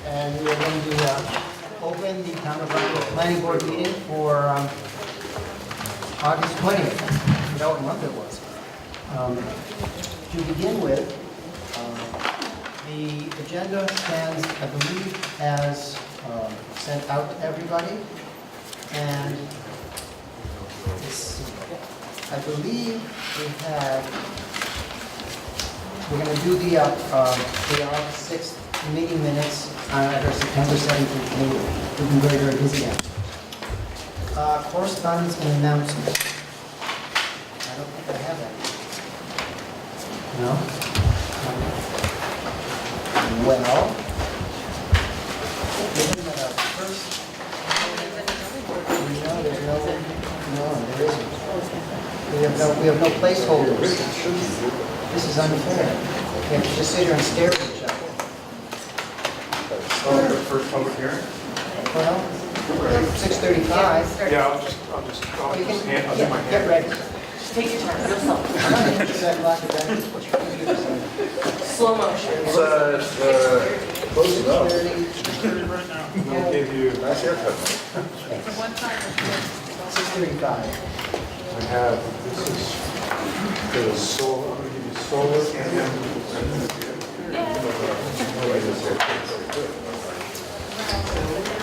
And we are going to open the Town of Rhinebeck Planning Board meeting for August 20th. I forgot what month it was. To begin with, the agenda stands, I believe, as sent out to everybody. And I believe we're going to do the August 6th meeting minutes at our September 17th meeting. We've been very, very busy now. Correspondence and announcements. I don't think I have that. No? Well, given that our first... No, there's no, there isn't. We have no placeholders. This is unfair. We have to just sit here and stare at each other. The first public hearing? Well, 6:35. Yeah, I'll just do my hand. Get ready. Just take your time, yourself. Set clock at that. Slow motion. Close enough. 6:30. Right now. We'll give you, Nice haircut. What time? 6:35. I have, this is for the solar, I'm going to give you solar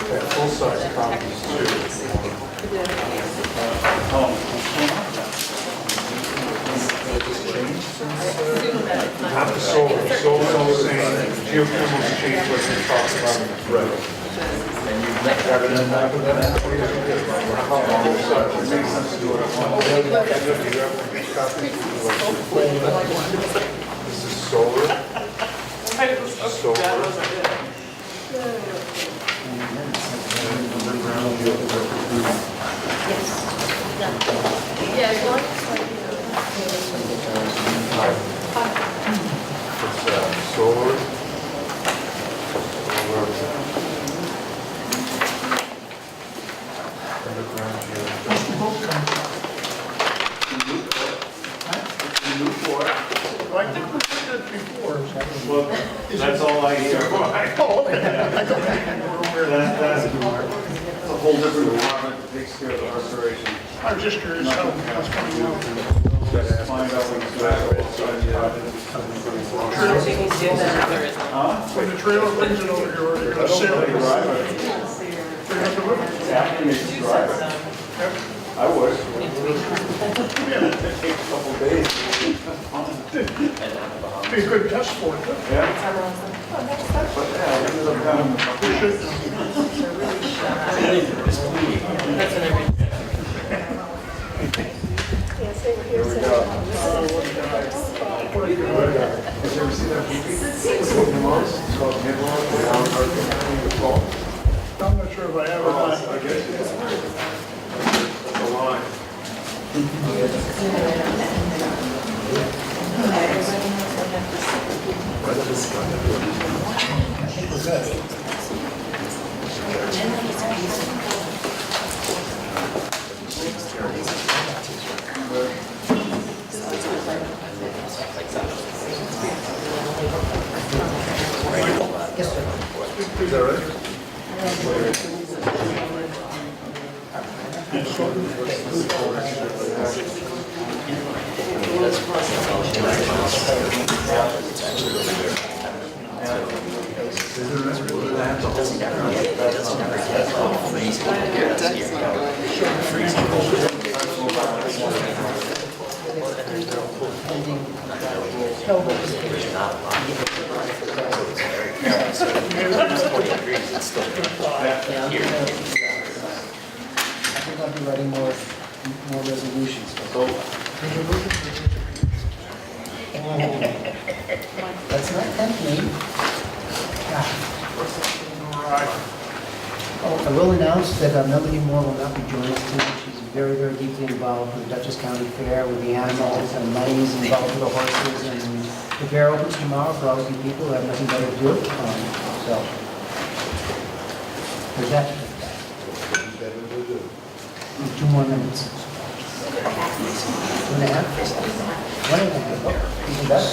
and full-size copies too. Not the solar, solar is saying geothermal change what we talked about in the thread. Have it in back of that. It makes sense to do it at once. This is solar. It's solar. I think we did it before. Well, that's all I hear. That's a whole different department that takes care of the restoration. I was just curious how that's coming out. Find out when it's back. When the trailer brings it over here, you're gonna sail it. You're gonna deliver it. Exactly, make you drive it. I would. It'd take a couple of days. Be a good test for it, too. Yeah. But yeah, it ended up kind of. We should. That's what I read. Here we go. Have you ever seen that movie? It's called Midland, with Alan Arkin, the fall. I'm not sure if I have or not. I guess it is. That's a line. Yes, sir. Is that right? I think I'll be writing more resolutions. That's not tempt me. Oh, I will announce that Melody Moore will not be joining us tonight. She's very, very deeply involved with the Dutchess County Fair, with the animals and money's involved with the horses. And the fair opens tomorrow for all of you people who have nothing better to do. So, with that, 2 more minutes. 2.5? 1.5. Oh, even better.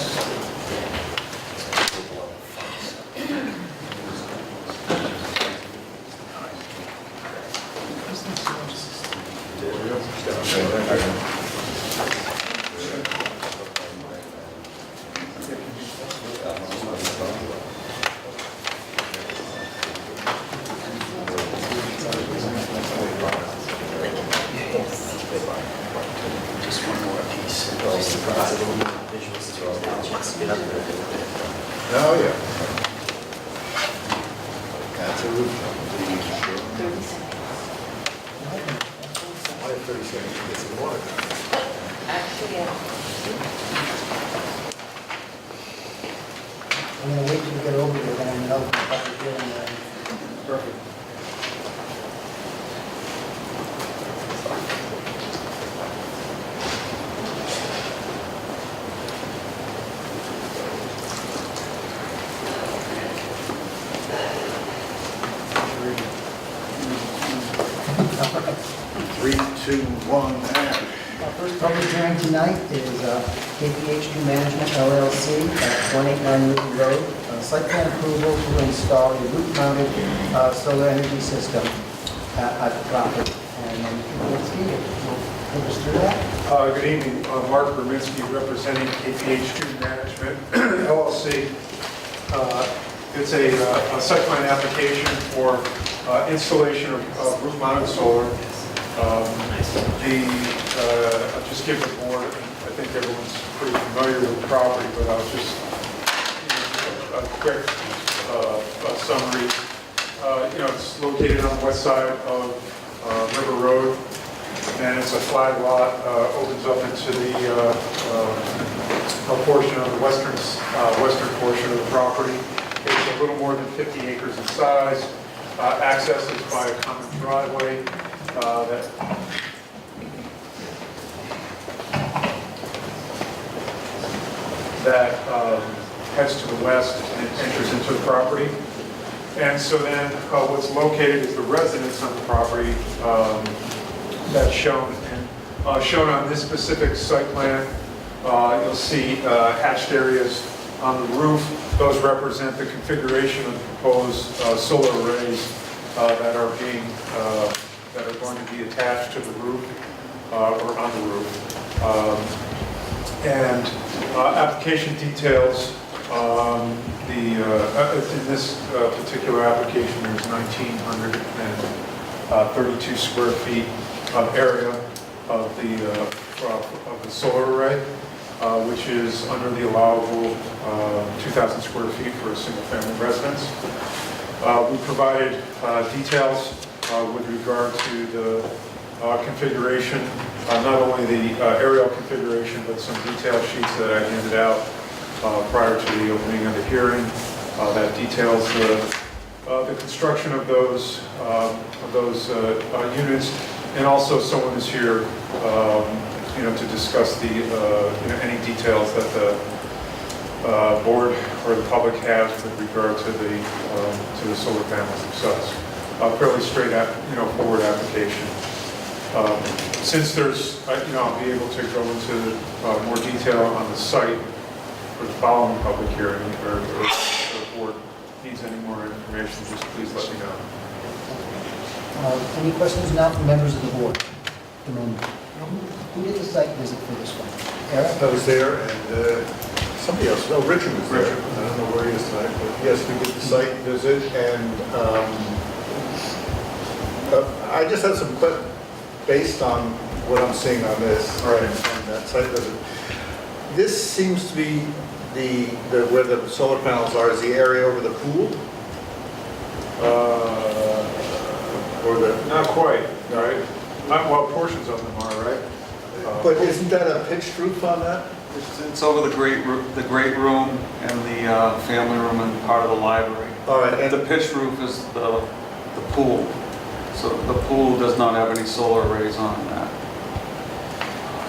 Just one more piece. Just provide a little more visuals to us. Get up there. Oh, yeah. That's a roof. 30 seconds. I have 30 seconds to get some water. Actually, I'm gonna wait till we get over here, then I'm gonna open the public hearing. Perfect. Three, two, one, and. Our first public hearing tonight is KPH2 Management LLC at 189 Newton Road. Site plan approval to install a roof-mounted solar energy system at the property. And then Kowalski will take us through that. Good evening, Mark Berminski representing KPH2 Management LLC. It's a site plan application for installation of roof-mounted solar. I'll just give the board, I think everyone's pretty familiar with the property, but I'll just a quick summary. It's located on the west side of River Road, and it's a flag lot, opens up into the a portion of the western portion of the property. It's a little more than 50 acres in size. Access is by a common driveway that heads to the west and enters into the property. And so then what's located is the residence on the property that's shown. And shown on this specific site plan, you'll see hatched areas on the roof. Those represent the configuration of the proposed solar arrays that are going to be attached to the roof or on the roof. And application details, in this particular application, there's 1,932 square feet of area of the solar array, which is under the allowable 2,000 square feet for a single-family residence. We provided details with regard to the configuration, not only the aerial configuration, but some detail sheets that I handed out prior to the opening of the hearing that details the construction of those units, and also someone is here, to discuss the any details that the board or the public has with regard to the solar panels themselves. Fairly straight, forward application. Since there's, I'll be able to go into more detail on the site for the following public hearing, or if the board needs any more information, just please let me know. Any questions now from members of the board? At the moment? Who did the site visit for this one? Eric? I was there, and somebody else, no, Richard was there. I don't know where he is tonight, but yes, we did the site visit, and I just had some questions based on what I'm seeing on this, on that site visit. This seems to be where the solar panels are, is the area over the pool? Or the... Not quite, right? Well, portions of them are, right? But isn't that a pitched roof on that? It's over the great room and the family room and part of the library. All right, And and the pitched roof is the pool. So the pool does not have any solar arrays on that.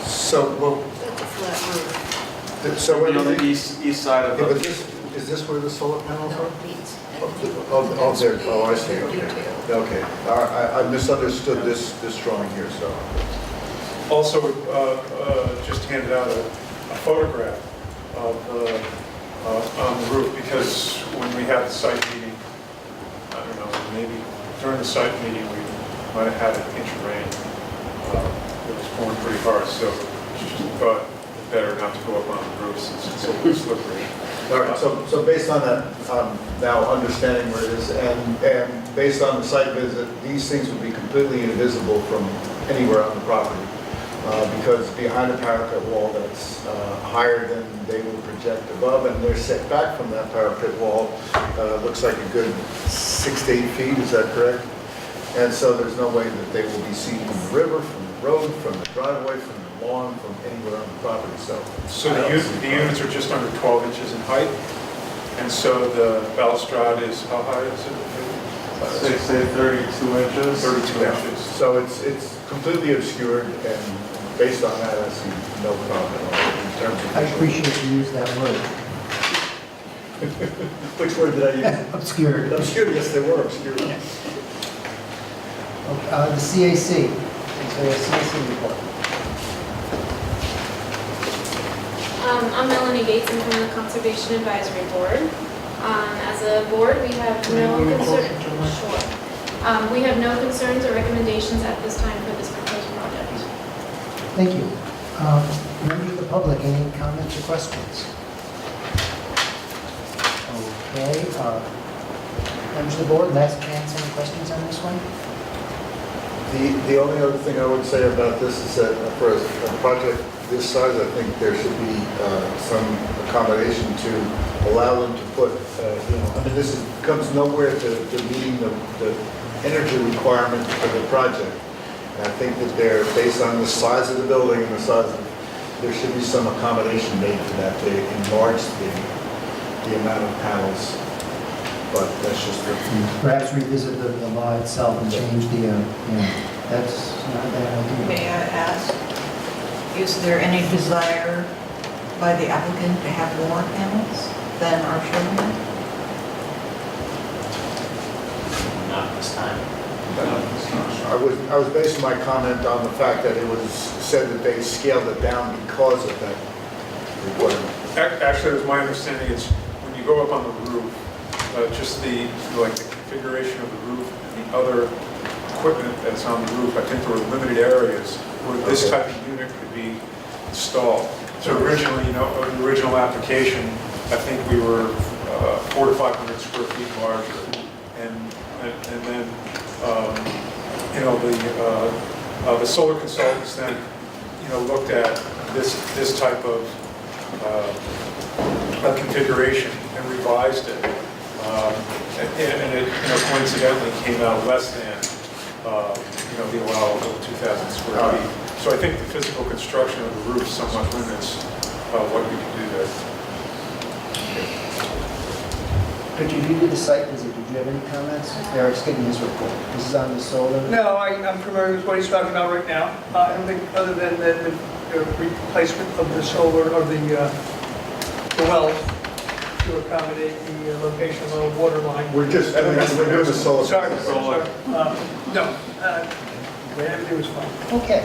so, well, That's a flat roof. so It'll be on when the east side of yeah, but the, is this where the solar panels are? Oh, Oh, there, oh, I see, okay. Okay, all right, I misunderstood this drawing here, so. Also, just handed out a photograph of on the roof, because when we had the site meeting, I don't know, maybe during the site meeting, we might have had an inch of rain. It was pouring pretty hard, so just thought it better not to go up on the roof since it's so slippery. All right, so based on that, now understanding where it is, and based on the site visit, these things would be completely invisible from anywhere on the property, because behind the parapet wall that's higher than they will project above, and they're set back from that parapet wall, looks like a good 6 to 8 feet, is that correct? And so there's no way that they will be seen from the river, from the road, from the driveway, from the lawn, from anywhere on the property, so. So the units are just under 12 inches in height, and so the balustrade is, how high is it? Say 32 inches. 32 Yeah. inches. So it's completely obscured, and based on that, I see no problem at all in terms of. I appreciate you use that word. Which word did I use? Obscured. Obscured, yes, they were obscured. The CAC, is there a CAC report? I'm Melanie Gates, I'm from the Conservation Advisory Board. As a board, we have no concerns. Sure. We have no concerns or recommendations at this time for this proposed project. Thank you. Members of the public, any comments or questions? Okay, members of the board, last chance, any questions on this one? The only other thing I would say about this is that for a project this size, I think there should be some accommodation to allow them to put, I mean, this comes nowhere to meeting the energy requirement for the project. And I think that they're, based on the size of the building and the size of, there should be some accommodation made for that to enlarge the amount of panels. But that's just the. Perhaps revisit the law itself and change the, that's not a bad idea. May I ask, is there any desire by the applicant to have more panels than are shown here? Not this time. I was basing my comment on the fact that it was said that they scaled it down because of that requirement. Actually, it was my understanding, it's when you go up on the roof, just the configuration of the roof and the other equipment that's on the roof, I think there were limited areas where this type of unit could be installed. So originally, the original application, I think we were 400 to 500 square feet larger. And then, the solar consultants then, looked at this type of configuration and revised it. And it coincidentally came out less than the allowable 2,000 square feet. So I think the physical construction of the roof somewhat limits what you can do there. Richard, you did the site visit, did you have any comments? Eric's getting his report. This is on the solar. No, I'm familiar with what he's talking about right now. I don't think, other than the replacement of the solar, or the wells to accommodate the location of the water line. We're doing the solar. Sorry. No, everything was fine. Okay.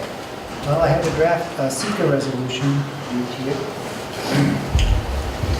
Well, I have a draft seeker resolution read to you.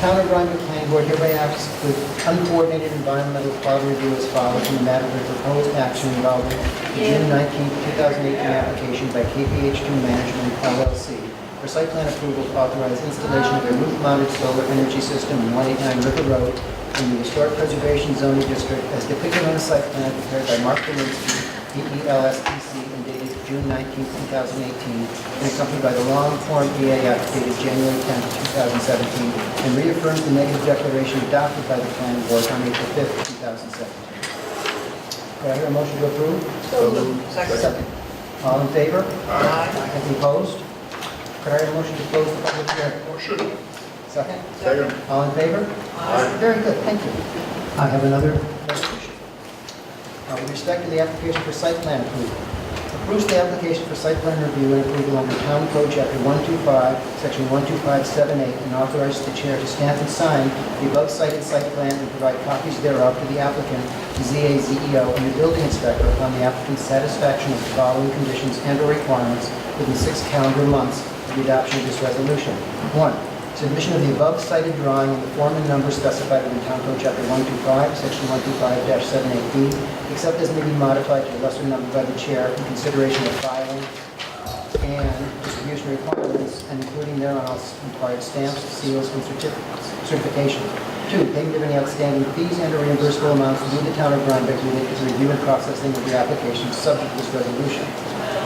Town of Rhinebeck Planning Board hereby acts with uncoordinated environmental quality review as follows in the matter of the proposed action involving the June 19, 2018 application by KPH2 Management LLC for site plan approval to authorize installation of a roof-mounted solar energy system in 189 River Road in the Historic Preservation Zoning District as depicted on the site plan prepared by Mark Delinsky, DELSTC, and dated June 19, 2018, and accompanied by the long-form EAF dated January 10, 2017, and reaffirms the negative declaration adopted by the planning board on April 5, 2017. Do I hear a motion to approve? So moved. Second. All in favor? Aye. Any opposed? Could I hear a motion to close the public hearing? Motion. Second. Second. All in favor? Aye. Very good, thank you. I have another resolution. With respect to the application for site plan approval. Approves the application for site plan review and approval under Town Code Chapter 125, Section 12578, and authorizes the chair to stamp and sign the above cited site plan and provide copies thereof to the applicant, the ZAZEO, and the building inspector upon the applicant's satisfaction of the following conditions and/or requirements within 6 calendar months of the adoption of this resolution. 1. Submission of the above cited drawing in the form and number specified in Town Code Chapter 125, Section 125-78B, except as may be modified to a lesser number by the chair in consideration of filing and distribution requirements, and including thereon all required stamps, seals, and certification. 2, payment of any outstanding fees and/or reimbursable amounts due the town of Rhinebeck related to the review and processing of your application subject to this resolution.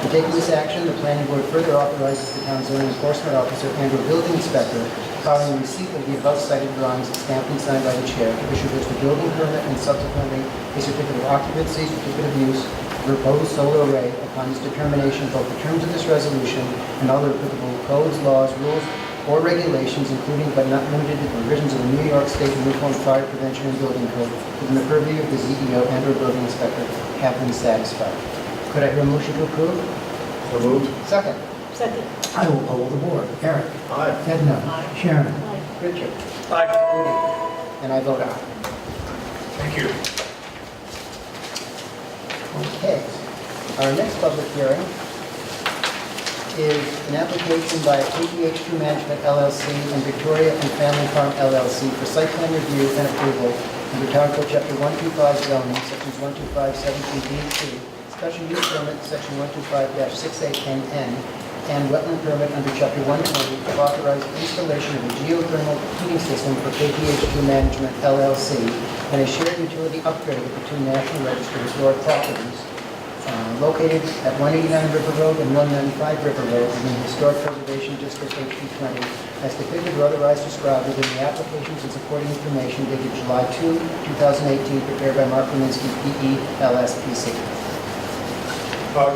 In taking this action, the planning board further authorizes the town's zoning enforcement officer and/or building inspector, following receipt of the above cited drawings stamped and signed by the chair, to issue both the building permit and subsequently a certificate of occupancy, certificate of use, for proposed solar array upon its determination both the terms of this resolution and other applicable codes, laws, rules, or regulations, including but not limited to provisions of the New York State Uniform Fire Prevention and Building Code within the purview of the CEO and/or building inspector, have been satisfied. Could I hear a motion to approve? So moved. Second. Second. I will poll the board. Eric? Aye. Edna? Aye. Sharon? Aye. Richard? Aye. And I vote aye. Thank you. Okay. Our next public hearing is an application by KPH2 Management LLC and Victoria and Family Farm LLC for site plan review and approval under Town Code Chapter 125 zoning, sections 125-17B2, special use permit, section 125-68NN, and wetland permit under Chapter 120 to authorize installation of a geothermal heating system for KPH2 Management LLC and a shared utility upgrade of the 2 National Register historic properties located at 189 River Road and 195 River Road in the Historic Preservation District HD20, as depicted or otherwise described within the applications and supporting information dated July 2, 2018, prepared by Mark Kaminsky, PE, LSPC.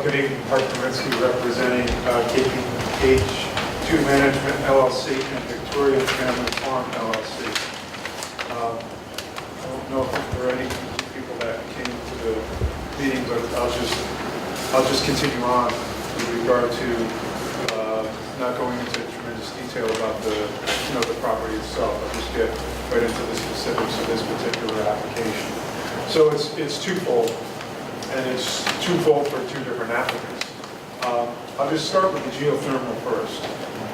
Good evening, Mark Kaminsky, representing KPH2 Management LLC and Victoria Family Farm LLC. I don't know if there are any people that came to the meeting, but I'll just continue on with regard to not going into tremendous detail about the property itself. I'll just get right into the specifics of this particular application. So it's twofold, and it's twofold for 2 different applicants. I'll just start with the geothermal first.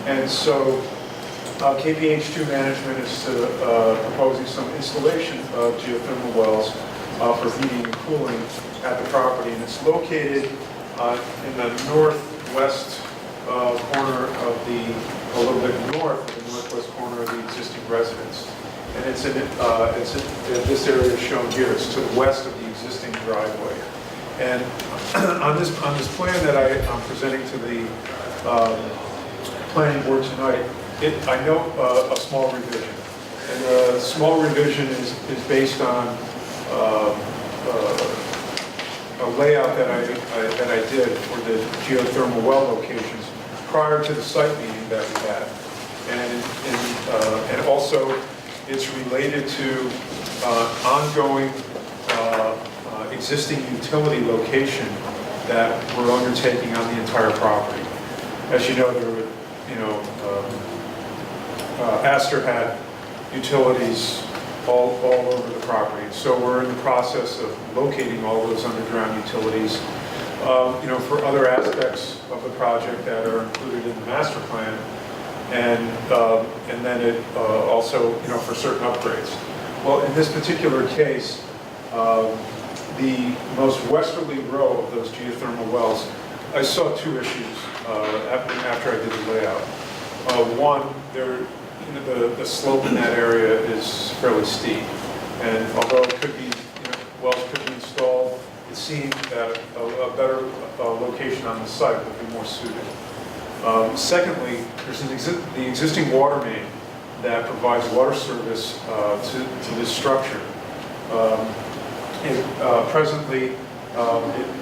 And so KPH2 Management is proposing some installation of geothermal wells for heating and cooling at the property, and it's located in the northwest corner of a little bit north of the northwest corner of the existing residence. And it's in this area shown here. It's to the west of the existing driveway. And on this plan that I'm presenting to the planning board tonight, I note a small revision. And the small revision is based on a layout that I did for the geothermal well locations prior to the site meeting that we had. And also it's related to ongoing existing utility location that we're undertaking on the entire property. As you know, Astor had utilities all over the property. So we're in the process of locating all those underground utilities, for other aspects of the project that are included in the master plan, and then it also, for certain upgrades. Well, in this particular case, the most westerly row of those geothermal wells, I saw 2 issues after I did the layout. One, the slope in that area is fairly steep, and although it could be, wells could be installed, it seemed that a better location on the site would be more suited. Secondly, there's the existing water main that provides water service to this structure. Presently,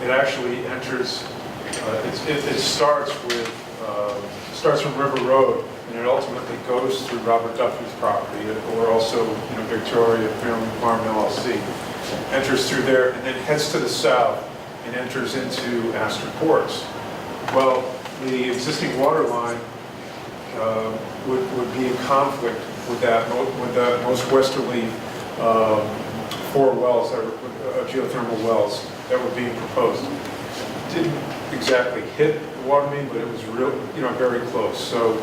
it actually enters. It starts from River Road, and it ultimately goes through Robert Duffy's property, or also Victoria Family Farm LLC. Enters through there and then heads to the south and enters into Astor Courts. Well, the existing water line would be in conflict with that most westerly 4 wells, geothermal wells that were being proposed. Didn't exactly hit the water main, but it was very close. So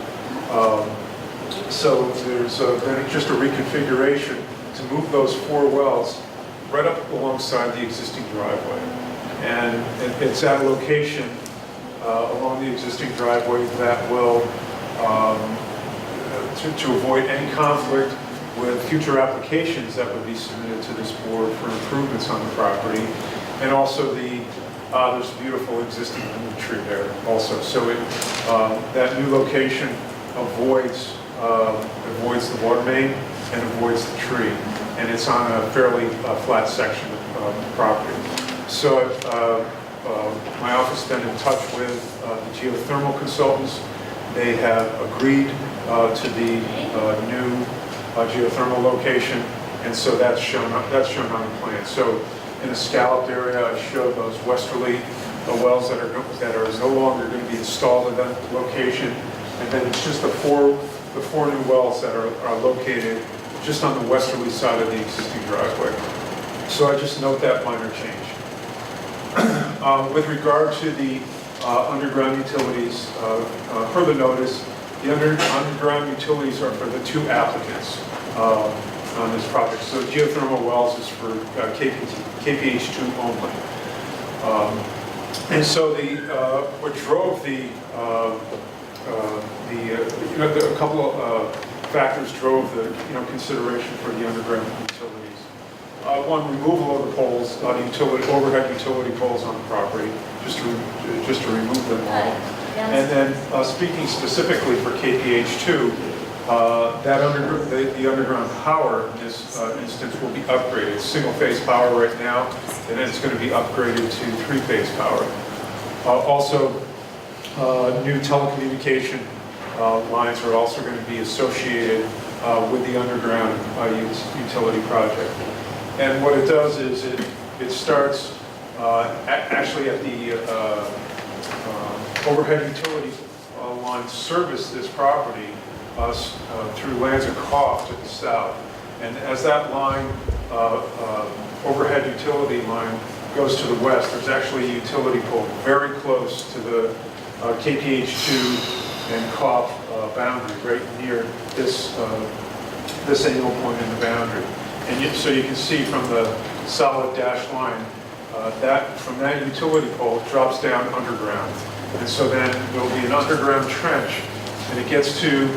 there's been just a reconfiguration to move those 4 wells right up alongside the existing driveway. And it's at a location along the existing driveway that will, to avoid any conflict with future applications that would be submitted to this board for improvements on the property. And also there's a beautiful existing lemon tree there also. So that new location avoids the water main and avoids the tree. And it's on a fairly flat section of the property. So my office has been in touch with the geothermal consultants. They have agreed to the new geothermal location, and so that's shown on the plan. So in a scalloped area, I showed those westerly wells that are no longer going to be installed at that location, and then it's just the four new wells that are located just on the westerly side of the existing driveway. So I just note that minor change. With regard to the underground utilities, per the notice, the underground utilities are for the two applicants on this project. So geothermal wells is for KPH2 only. And so what drove a couple of factors drove the consideration for the underground utilities. One, removal of the poles, overhead utility poles on the property, just to remove them all. And then speaking specifically for KPH2, the underground power in this instance will be upgraded. It's single-phase power right now, and then it's going to be upgraded to three-phase power. Also, new telecommunication lines are also going to be associated with the underground utility project. And what it does is it starts actually at the overhead utility line service this property through Lands and Cough to the south. And as that line, overhead utility line, goes to the west, there's actually a utility pole very close to the KPH2 and Cough boundary, right near this angle point in the boundary. And so you can see from the solid dashed line, from that utility pole drops down underground. And so then there'll be an underground trench, and it gets to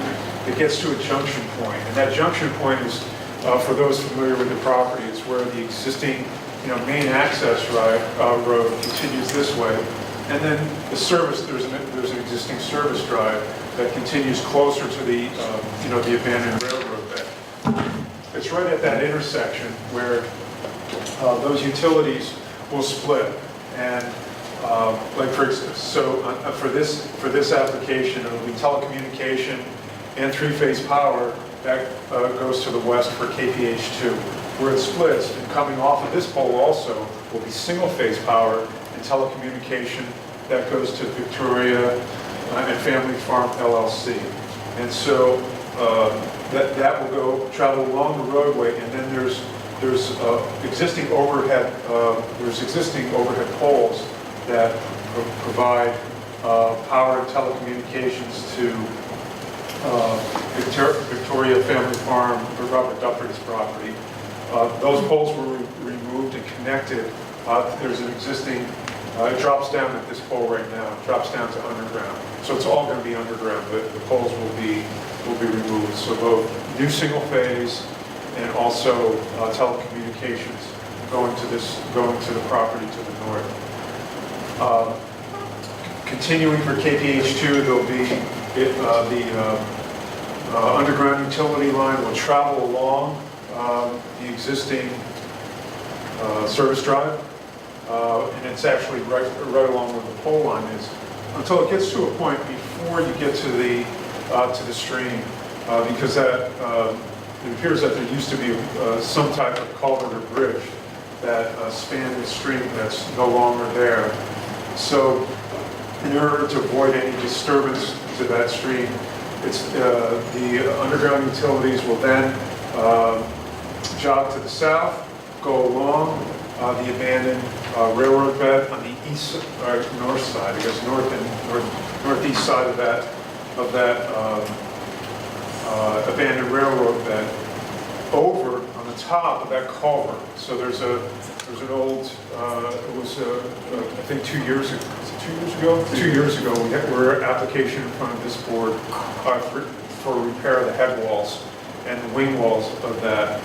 a junction point. And that junction point is, for those familiar with the property, it's where the existing main access road continues this way. And then there's an existing service drive that continues closer to the abandoned railroad bed. It's right at that intersection where those utilities will split. And for this application, it'll be telecommunication and three-phase power that goes to the west for KPH2. Where it splits, and coming off of this pole also, will be single-phase power and telecommunication that goes to Victoria and Family Farm LLC. And so that will travel along the roadway, and then there's existing overhead poles that provide power and telecommunications to Victoria Family Farm, Robert Dufford's property. Those poles were removed and connected. There's an existing, it drops down at this pole right now, it drops down to underground. So it's all going to be underground, but the poles will be removed. So both new single phase and also telecommunications going to the property to the north. Continuing for KPH2, there'll be the underground utility line will travel along the existing service drive, and it's actually right along where the pole line is, until it gets to a point before you get to the stream, because it appears that there used to be some type of culvert or bridge that spanned the stream that's no longer there. So in order to avoid any disturbance to that stream, the underground utilities will then jog to the south, go along the abandoned railroad bed on the east or north side, I guess northeast side of that abandoned railroad bed, over on the top of that culvert. So there's an old, it was, I think 2 years ago, was it 2 years ago? 2 years ago, we had, we're application in front of this board for repair of the head walls and the wing walls of that.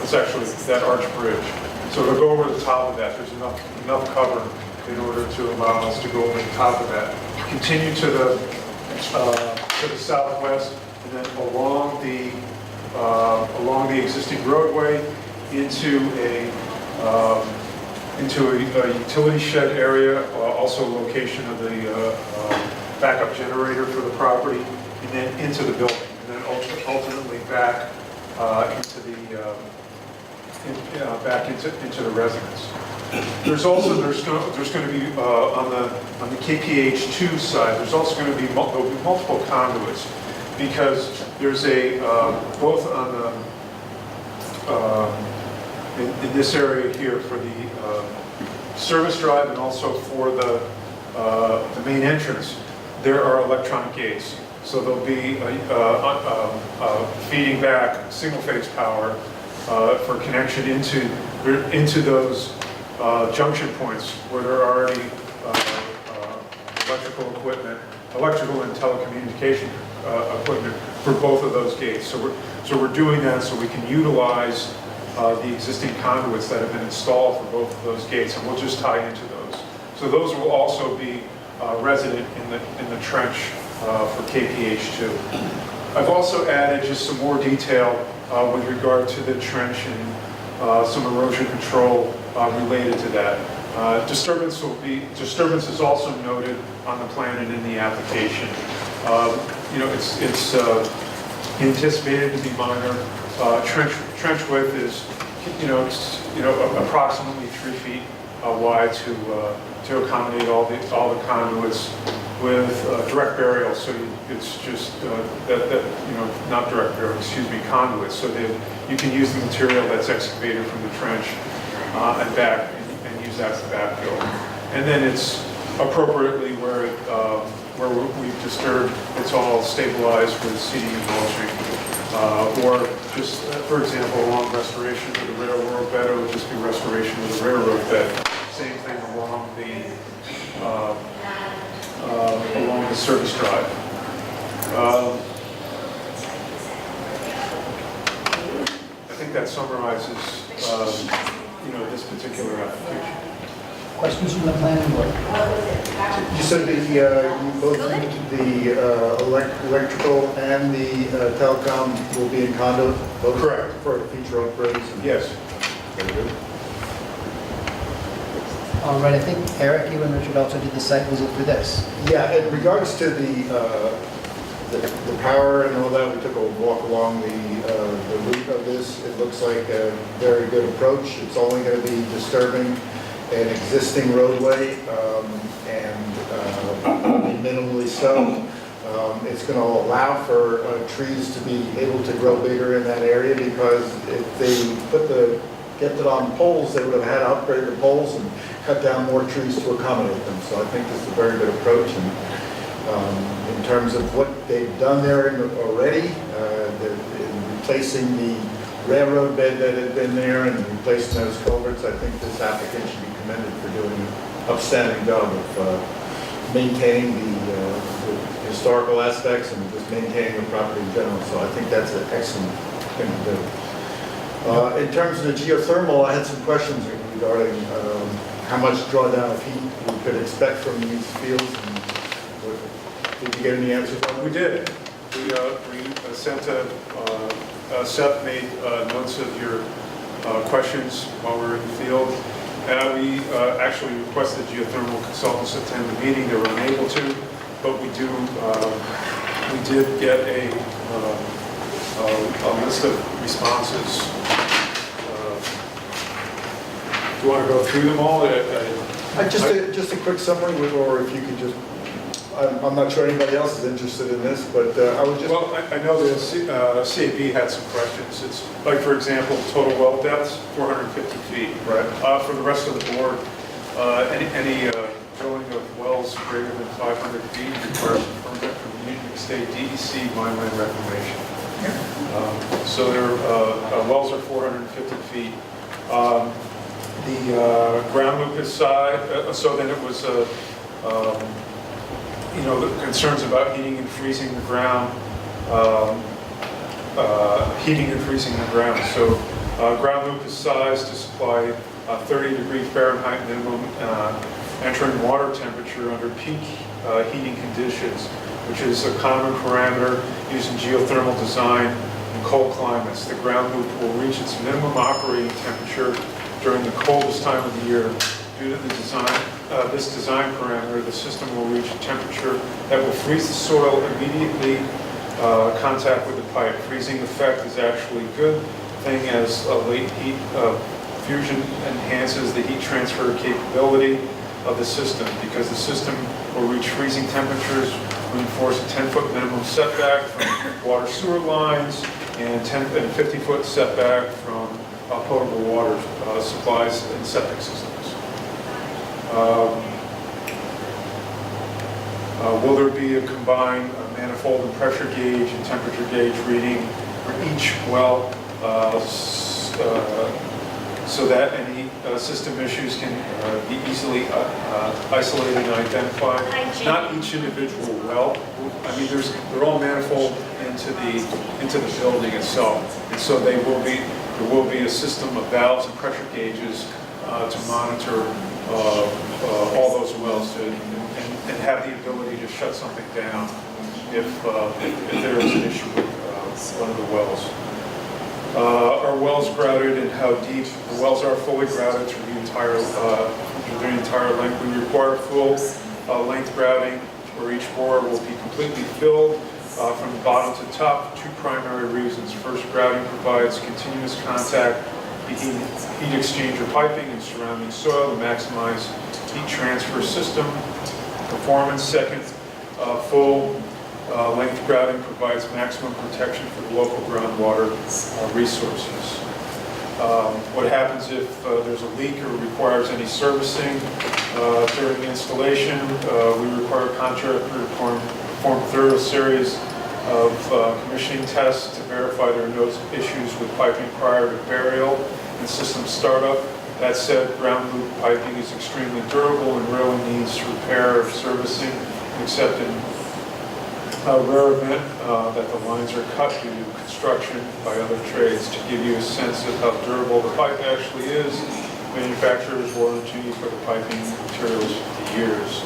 It's actually that arch bridge. So to go over the top of that, there's enough cover in order to allow us to go over the top of that. Continue to the southwest, and then along the existing roadway into a utility shed area, also location of the backup generator for the property, and then into the building, and then ultimately back into the residence. There's going to be on the KPH2 side. There's also going to be multiple conduits, because there's both on the in this area here for the service drive and also for the main entrance. There are electronic gates, so there'll be feeding back single-phase power for connection into those junction points where there are already electrical and telecommunication equipment for both of those gates. So we're doing that so we can utilize the existing conduits that have been installed for both of those gates, and we'll just tie into those. So those will also be resident in the trench for KPH2. I've also added just some more detail with regard to the trench and some erosion control related to that. Disturbance is also noted on the plan and in the application. It's anticipated to be minor. Trench width is, approximately 3 feet wide to accommodate all the conduits with direct burial. So it's just not direct burial, conduits. So that you can use the material that's excavated from the trench and back and use that as the backfill. And then it's appropriately where we've disturbed, it's all stabilized with seeding and mulching. Or just, for example, along restoration of the railroad bed, it would just be restoration of the railroad bed. Same thing along the service drive. I think that summarizes, this particular application. Questions from the planning board? You said both the electrical and the telecom will be in conduit? Both Correct. For future upgrades? Yes. Very good. All right, I think, Eric, you and Richard also did the site visit for this. Yeah, in regards to the power and all that, we took a walk along the route of this. It looks like a very good approach. It's only going to be disturbing an existing roadway, and minimally so. It's going to allow for trees to be able to grow bigger in that area, because if they kept it on poles, they would have had to upgrade the poles and cut down more trees to accommodate them. So I think this is a very good approach. And in terms of what they've done there already, in replacing the railroad bed that had been there and replacing those culverts, I think this applicant should be commended for doing an upstanding job of maintaining the historical aspects and just maintaining the property in general. So I think that's an excellent thing to do. In terms of the geothermal, I had some questions regarding how much drawdown of heat we could expect from these fields. And did you get any answers on that? We did. We sent Seth made notes of your questions while we were in the field. We actually requested geothermal consultants attend the meeting. They were unable to, but we did get a list of responses. Do you want to go through them all? Just a quick summary, or if you could just, I'm not sure anybody else is interested in this, but I would just... Well, I know the CAB had some questions. It's like, for example, total well depths, 450 feet. Right. For the rest of the board, any drilling of wells greater than 500 feet requires a permit from the Union State DEC Mine Land Reclamation. So their wells are 450 feet. The ground loop is so then it was, the concerns about heating and freezing the ground, So ground loop is sized to supply 30-degree Fahrenheit minimum entering water temperature under peak heating conditions, which is a common parameter used in geothermal design in cold climates. The ground loop will reach its minimum operating temperature during the coldest time of the year. Due to the this design parameter, the system will reach a temperature that will freeze the soil immediately contact with the pipe. Freezing effect is actually a good thing as late heat fusion enhances the heat transfer capability of the system. Because the system will reach freezing temperatures, we enforce a 10-foot minimum setback from water sewer lines and 50-foot setback from potable water supplies and septic systems. Will there be a combined manifold and pressure gauge and temperature gauge reading for each well so that any system issues can be easily isolated and identified? Not each individual well. I mean, they're all manifold into the building itself, and so there will be a system of valves and pressure gauges to monitor all those wells and have the ability to shut something down if there is an issue with one of the wells. Are wells grouted and how deep? The wells are fully grouted through the entire length. We require full length grouting where each bore will be completely filled from the bottom to top for two primary reasons. First, grouting provides continuous contact between heat exchanger piping and surrounding soil to maximize heat transfer system performance. Second, full length grouting provides maximum protection for the local groundwater resources. What happens if there's a leak or requires any servicing during the installation? We require a contractor to perform a thorough series of commissioning tests to verify there are no issues with piping prior to burial and system startup. That said, ground loop piping is extremely durable and rarely needs repair or servicing, except in a rare event that the lines are cut due to construction by other trades. To give you a sense of how durable the pipe actually is, manufacturers warranty for the piping materials for years.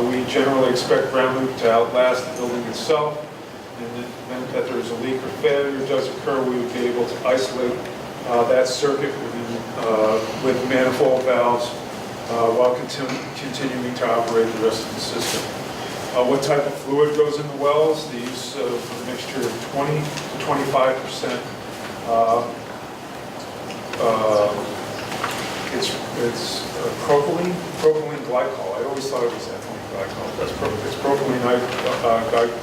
We generally expect ground loop to outlast the building itself. In the event that there's a leak or failure does occur, we would be able to isolate that circuit with manifold valves while continuing to operate the rest of the system. What type of fluid goes in the wells? The use of a mixture of 20 to 25%. It's propylene glycol. I always thought it was ethylene glycol. It's propylene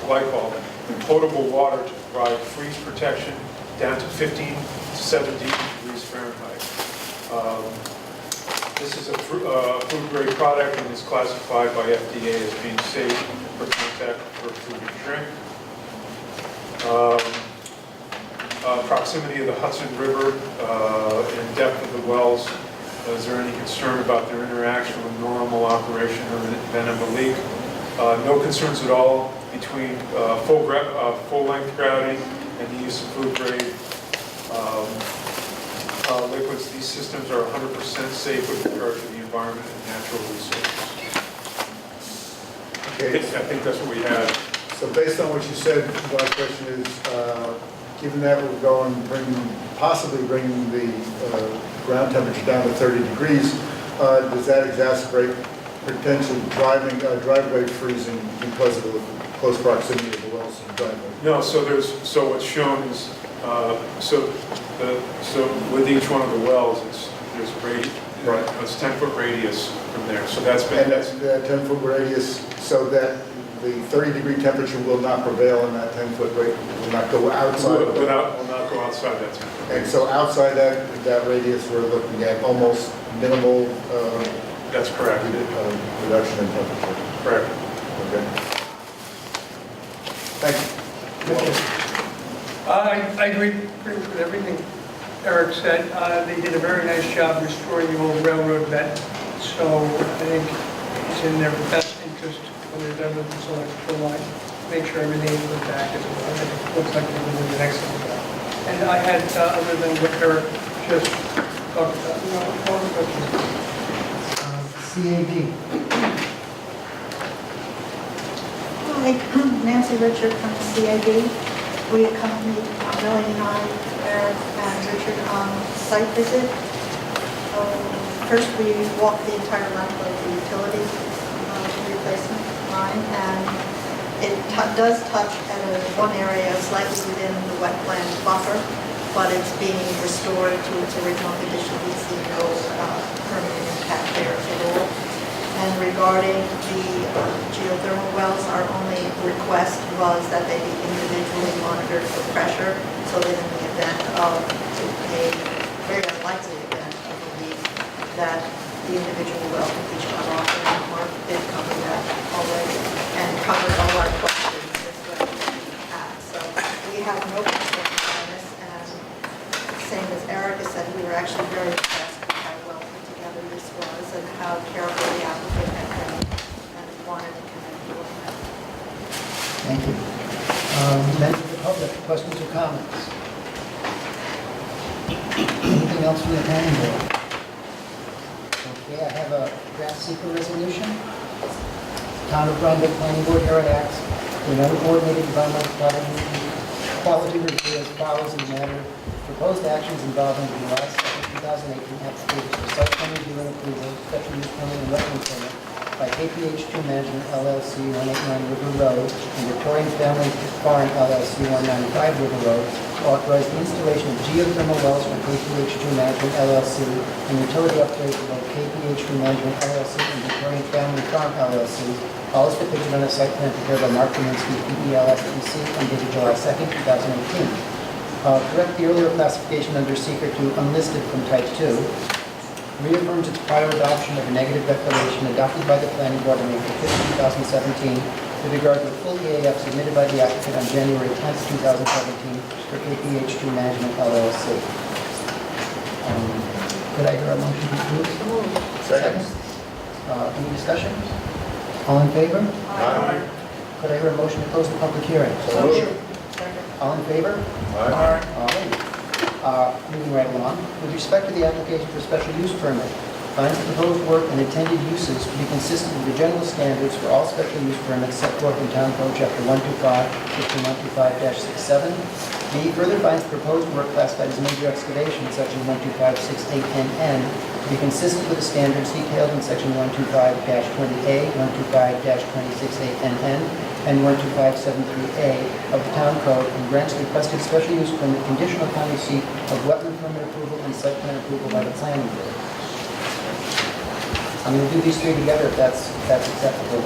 glycol in potable water to provide freeze protection down to 15 to 17 degrees Fahrenheit. This is a food-grade product and is classified by FDA as being safe for contact for food and drink. Proximity of the Hudson River and depth of the wells. Is there any concern about their interaction with normal operation or event of a leak? No concerns at all between full-length grouting and the use of food-grade liquids. These systems are 100% safe with regard to the environment and natural resources. Okay. I think that's what we had. So based on what you said, my question is, given that we're going possibly bringing the ground temperature down to 30 degrees, does that exacerbate potential driveway freezing because of the close proximity of the wells to the driveway? No, so what's shown is so with each one of the wells, there's a radius, right? It's 10-foot radius from there. So that's been and that's that 10-foot radius, so that the 30-degree temperature will not prevail in that 10-foot radius, will not go outside. Will not go outside that 10-foot. And so outside that radius, we're looking at almost minimal. That's correct. Reduction in temperature. Correct. Okay. Thank you. I agree pretty much with everything Eric said. They did a very nice job restoring the old railroad bed. So I think it's in their best interest when they're done with this electrical line, make sure everything is put back as well. I think it looks like they're doing an excellent job. And I had, other than what Eric just talked about, no other questions. CAB. Hi, Nancy Richard from the CAB. We accompanied Melanie and I, Eric and Richard on site visit. First, we walked the entire length of the utility replacement line, and it does touch at one area slightly within the wetland buffer, but it's being restored to its original condition. We see no permanent impact there at all. And regarding the geothermal wells, our only request was that they be individually monitored for pressure, so that in the event of a very unlikely event of a leak, that the individual well could be shut off. And Mark did cover that already and covered all our questions as well as we had. So we have no concerns on this, and same as Eric has said, we were actually very impressed with how well put together this was and how careful the applicant had been and wanted to commend you on that. Thank you. Members of the public, questions or comments? Anything else from the planning board? Okay, I have a draft secret resolution. Town of Rhinebeck Planning Board hereby acts for another coordinated environmental quality review as follows in the matter. Proposed actions involving the July 2nd, 2018 application for site plan review and approval, special use permit and wetland permit by KPH2 Management LLC 189 River Road and Victorian Family Farm LLC 195 River Road to authorize the installation of geothermal wells for KPH2 Management LLC and utility upgrades for both KPH2 Management LLC and Victorian Family Farm LLC, all as depicted on a site plan prepared by Mark Kaminsky, PELSPC, and dated July 2nd, 2018. Correct the earlier classification under secret to unlisted from type 2. Reaffirms its prior adoption of a negative declaration adopted by the planning board on April 5th, 2017 with regard to the full EAF submitted by the applicant on January 10th, 2017 for KPH2 Management LLC. Could I hear a motion to approve? Second. Any discussion? All in favor? Aye. Could I hear a motion to close the public hearing? So moved. All in favor? Aye. All right. Moving right along, with respect to the application for special use permit, finds the proposed work and intended uses to be consistent with the general standards for all special use permits set forth in Town Code Chapter 125, Section 125-67. B, further finds the proposed work classified as major excavation, Section 125-68NN, to be consistent with the standards detailed in Section 125-20A, 125-268NN, and 12573A of the Town Code, and grants the requested special use permit conditional upon receipt of wetland permit approval and site plan approval by the planning board. I'm going to do these three together if that's acceptable.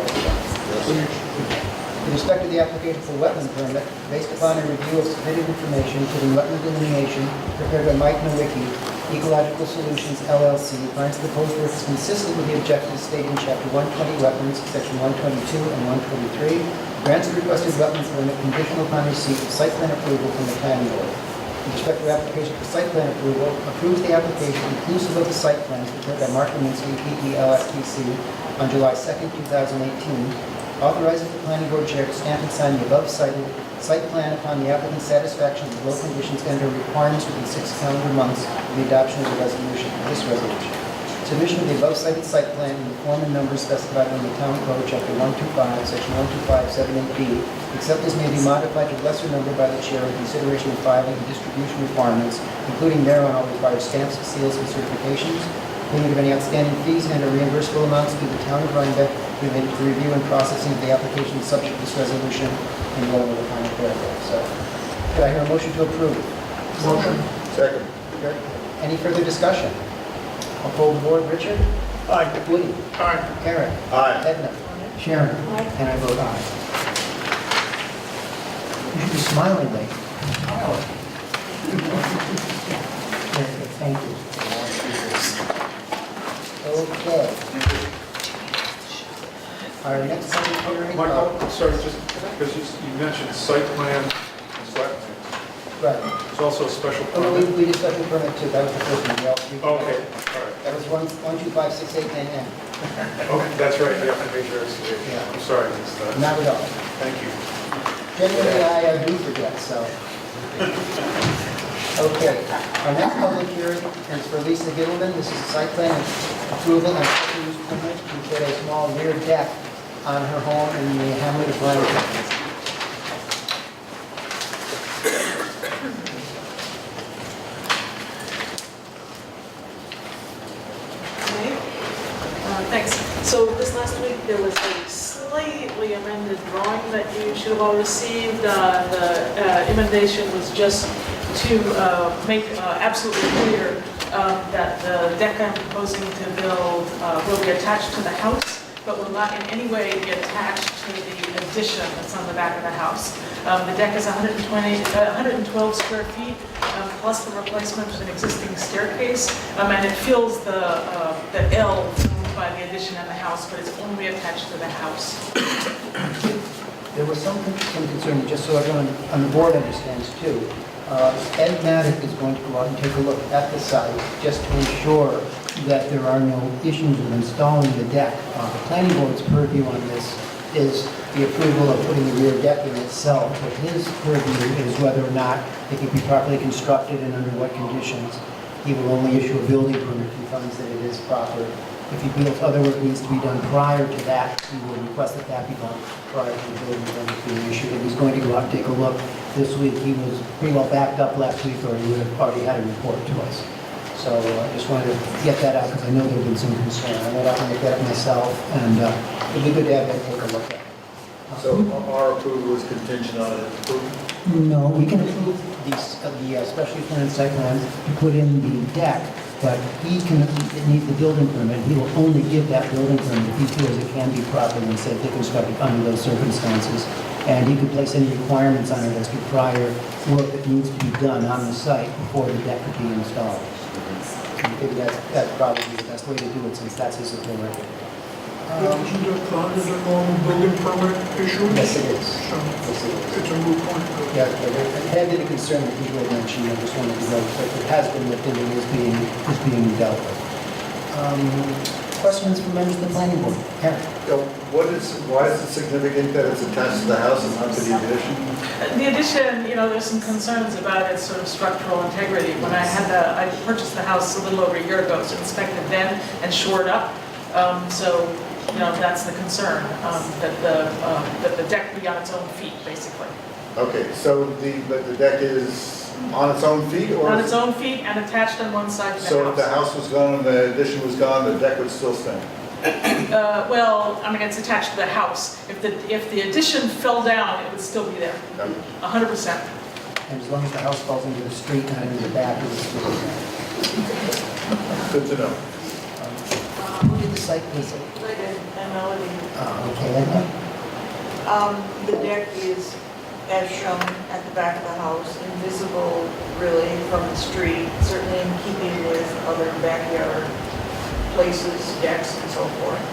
With respect to the application for wetland permit, based upon a review of submitted information, including wetland delineation prepared by Mike Nowicki, Ecological Solutions LLC, finds the proposed work is consistent with the objectives stated in Chapter 120 Wetlands, Section 122 and 123, grants the requested wetlands permit conditional upon receipt of site plan approval from the planning board. With respect to application for site plan approval, approves the application inclusive of the site plans prepared by Mark Kaminsky, PELSPC, on July 2nd, 2018, authorizes the planning board chair to stamp and sign the above cited site plan upon the applicant's satisfaction of the local conditions and/or requirements within 6 calendar months of the adoption of the resolution, this resolution. Submission of the above cited site plan in the form and numbers specified in the Town Code, Chapter 125, Section 12578B, except as may be modified to a lesser number by the chair in consideration of filing and distribution requirements, including thereon all required stamps, seals, and certifications, payment of any outstanding fees and/or reimbursable amounts to the Town of Rhinebeck related to review and processing of the application subject to this resolution, and go over the final paragraph. So, could I hear a motion to approve? Motion. Second. Any further discussion? I'll poll the board. Richard? Aye. Woody? Aye. Eric? Aye. Edna? Sharon? And I vote aye. You should be smiling, lady. Very good, thank you. Okay. Our next public hearing. Michael, sorry, just because you mentioned site plan and wetlands. Right. It's also a special Oh, no, permit. we did special permit too, that was the first one. We all- we- Okay, all right. That was 1256810N. Okay, that's right, yeah, major excavation. Yeah. I'm sorry, I missed that. Not at all. Thank you. Generally, I do forget, so. Okay, our next public hearing is for Lisa Gittleman. This is a site plan approval and special use permit to put a small rear deck on her home in the hamlet of Rhinebeck. Thanks. So this last week, there was a slightly amended drawing that you should have all received. The amendation was just to make absolutely clear that the deck I'm proposing to build will be attached to the house, but will not in any way be attached to the addition that's on the back of the house. The deck is 112 square feet, plus the replacement of an existing staircase, and it fills the L by the addition and the house, but it's only attached to the house. There was some concern, just so everyone on the board understands too. Ed Maddock is going to go out and take a look at the site just to ensure that there are no issues with installing the deck. The planning board's purview on this is the approval of putting the rear deck in itself, but his purview is whether or not it can be properly constructed and under what conditions. He will only issue a building permit if he finds that it is proper. If he feels other work needs to be done prior to that, he will request that that be done prior to the building permit being issued. And he's going to go out and take a look this week. He was pretty well backed up last week, or he would have already had a report to us. So I just wanted to get that out because I know there have been some concern. I went out and looked at it myself, and it'd be good to have him take a look at it. So our approval is contingent on it approval? No, we can approve the special use plan and site plan to put in the deck, but he can, it needs the building permit. He will only give that building permit if he feels it can be properly and safely constructed under those circumstances. And he could place any requirements on it as to prior work that needs to be done on the site before the deck could be installed. I think that's probably the best way to do it since that's his authority. Isn't that under the normal building permit issue? Yes, it is. So Yes, it is. it's a moot point. Yeah, it had been a concern that you had mentioned, I just wanted to know that it has been lifted and is being dealt with. Questions from members of the planning board? Karen? Why is it significant that it's attached to the house and not to the addition? The addition, there's some concerns about its sort of structural integrity. When I purchased the house a little over a year ago, it was inspected then and shored up. So that's the concern, that the deck be on its own feet, basically. Okay, so the deck is on its own feet, or? On its own feet and attached on one side to the house. So if the house was gone and the addition was gone, the deck would still stand? Well, I mean, it's attached to the house. If the addition fell down, it would still be there, Okay. 100%. And as long as the house falls into the street, not into the back, it's Good to know. who did the site visit? And Melody. Okay, Edna? The deck is, as shown at the back of the house, invisible really from the street, certainly in keeping with other backyard places, decks and so forth.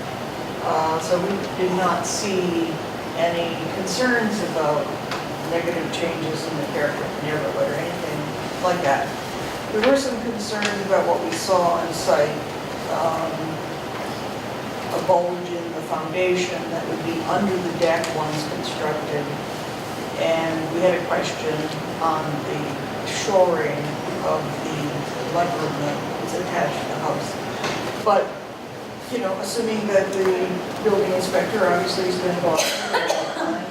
So we did not see any concerns about negative changes in the character of the neighborhood or anything like that. There were some concerns about what we saw on site, a bulge in the foundation that would be under the deck once constructed. And we had a question on the shoring of the legroom that is attached to the house. But, assuming that the building inspector obviously has been involved in it all the time,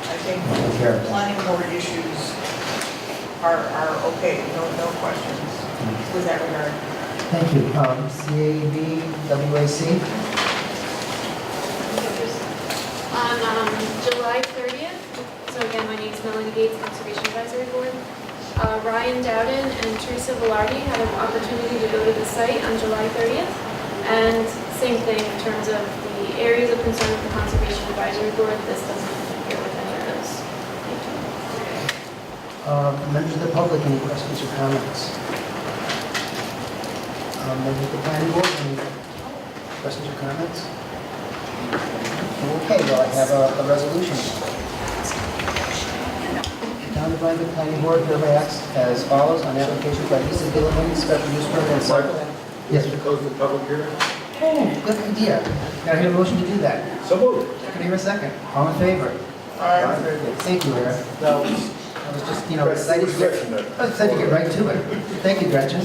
I think planning board issues are okay, no questions with that regard. Thank you. CAB, WAC? On July 30th, so again, my name is Melanie Gates, Conservation Advisory Board. Ryan Dowden and Teresa Velarde had an opportunity to go to the site on July 30th. And same thing in terms of the areas of concern with the Conservation Advisory Board, this doesn't interfere with any of those. Members of the public, any questions or comments? Members of the planning board, any questions or comments? Okay, well, I have a resolution. Rhinebeck Planning Board hereby acts as follows on applications by Lisa Gilligan, special use permit and site plan. Yes, To close the public hearing? good idea. Can I hear a motion to do that? So moved. Can I hear a second? All in favor? Aye. Very good. Thank you, Eric. I was just, excited to get right to it. Thank you, Gretchen.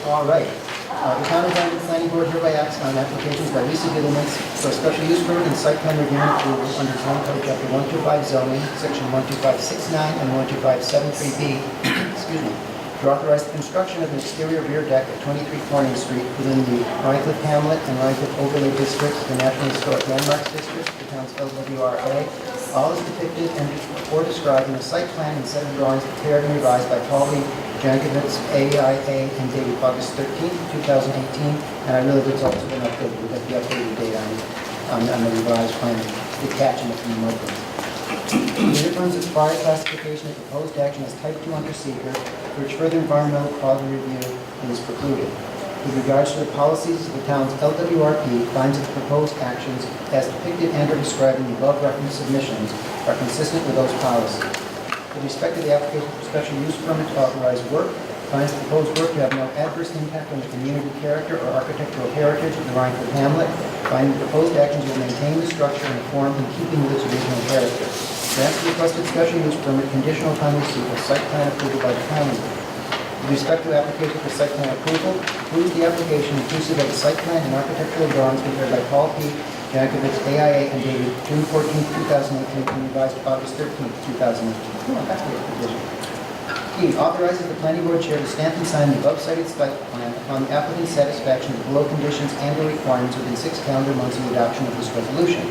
All right. The Town of Rhinebeck Planning Board hereby acts on applications by Lisa Gittleman for a special use permit and site plan review and approval under Town Code Chapter 125 zoning, Section 12569 and 12573B, excuse me, to authorize the construction of an exterior rear deck at 23 Corning Street within the Rhinecliff Hamlet and Rhinecliff Overlay District, the National Historic Landmarks District, the town's LWRA. All is depicted and or described in a site plan and set of drawings prepared and revised by Paul B. Jankovitz, AIA, and dated August 13, 2018. And I really think it's also been updated. We've got the updated date on the revised plan, detaching it from the mud. It affirms its prior classification of proposed action as type 2 under seeker, for which further environmental quality review is precluded. With regards to the policies of the town's LWRP, finds that the proposed actions as depicted and or described in the above referenced submissions are consistent with those policies. With respect to the application for special use permit to authorize work, finds the proposed work to have no adverse impact on the community character or architectural heritage of the Rhinecliff Hamlet, finding the proposed actions will maintain the structure and form in keeping with its original character. Grants the requested special use permit conditional upon receipt of site plan approval by the planning board. With respect to the application for site plan approval, approves the application inclusive of the site plan and architectural drawings prepared by Paul P. Jankovitz, AIA, and dated June 14, 2018, and revised August 13, 2018. Oh, that's a good provision. E, authorizes the planning board chair to stamp and sign the above cited site plan upon the applicant's satisfaction of below conditions and or requirements within 6 calendar months of the adoption of this resolution.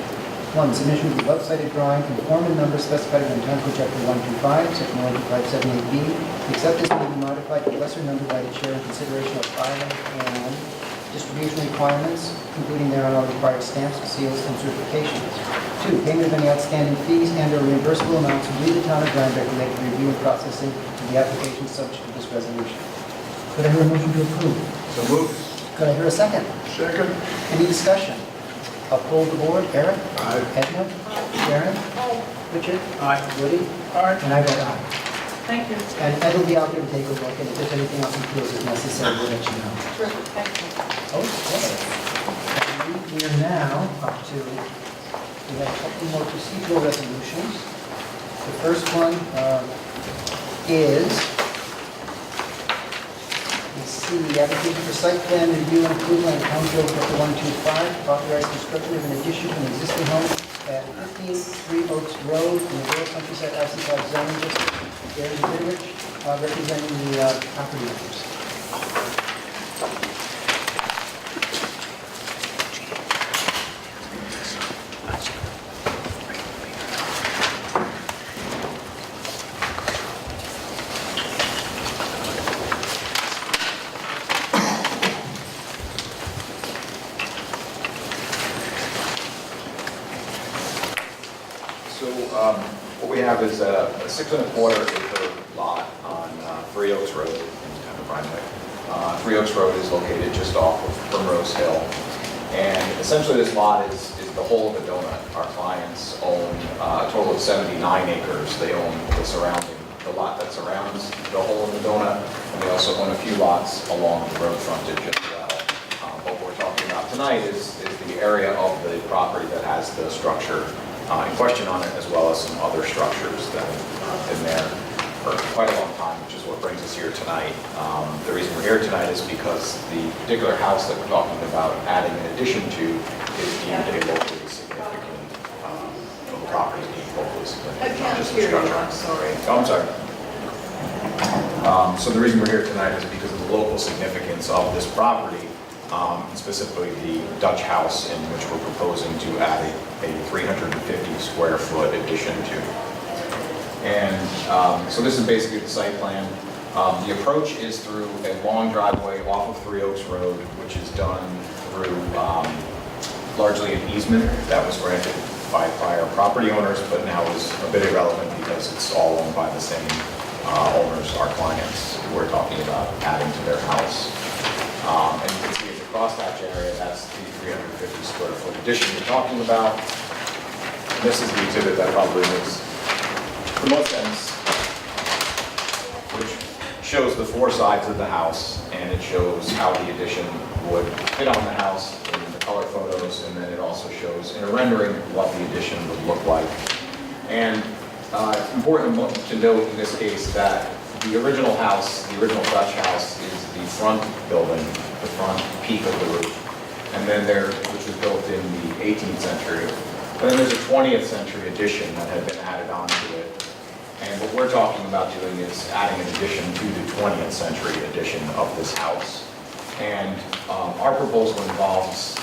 1. Submission of the above cited drawing in form and number specified in Town Code Chapter 125, Section 12578B, except as may be modified to lesser number by the chair in consideration of filing and distribution requirements, including thereon all required stamps, seals, and certifications. 2. Payment of any outstanding fees and or reimbursable amounts due to the Town of Rhinebeck related to review and processing of the application subject to this resolution. Could I hear a motion to approve? So moved. Could I hear a second? Second. Any discussion? I'll poll the board. Eric? Aye. Edna? Sharon? Richard? Aye. Woody? Aye. And I vote aye. Thank you. And Ed will be out there to take a look, and if there's anything else he feels is necessary, we'll let you know. Terrific, thank you. Okay. And we are now up to, we have a couple more procedural resolutions. The first one is, let's see, the application for site plan review and approval on Town Code Chapter 125, authorized construction of an addition to an existing home at 15 Three Oaks Road in the Rural Countryside RC5 zoning district. Gary Goodrich, representing the property owners. So what we have is a 6 1/4 acre lot on Three Oaks Road in town of Rhinebeck. Three Oaks Road is located just off of Primrose Hill. And essentially this lot is the whole of the donut. Our clients own a total of 79 acres. They own the lot that surrounds the whole of the donut. And they also own a few lots along the road frontage as well. What we're talking about tonight is the area of the property that has the structure in question on it, as well as some other structures that have been there for quite a long time, which is what brings us here tonight. The reason we're here tonight is because the particular house that we're talking about adding an addition to is deemed a locally significant, the property is deemed locally significant. I not can't just the hear you, structure. I'm sorry. Oh, I'm sorry. So the reason we're here tonight is because of the local significance of this property, specifically the Dutch house in which we're proposing to add a 350 square foot addition to. And so this is basically the site plan. The approach is through a long driveway off of Three Oaks Road, which is done through largely an easement that was granted by prior property owners, but now is a bit irrelevant because it's all owned by the same owners, our clients, who we're talking about adding to their house. And you can see as a crosshatch area, that's the 350 square foot addition we're talking about. And this is the exhibit that probably makes the most sense shows the four sides of the house, and it shows how the addition would fit on the house in the color photos, and then it also shows in a rendering what the addition would look like. And it's important to note in this case that the original house, the original Dutch house, is the front building, the front peak of the roof, and then which was built in the 18th century. And then there's a 20th century addition that had been added onto it. And what we're talking about doing is adding an addition to the 20th century edition of this house. And our proposal involves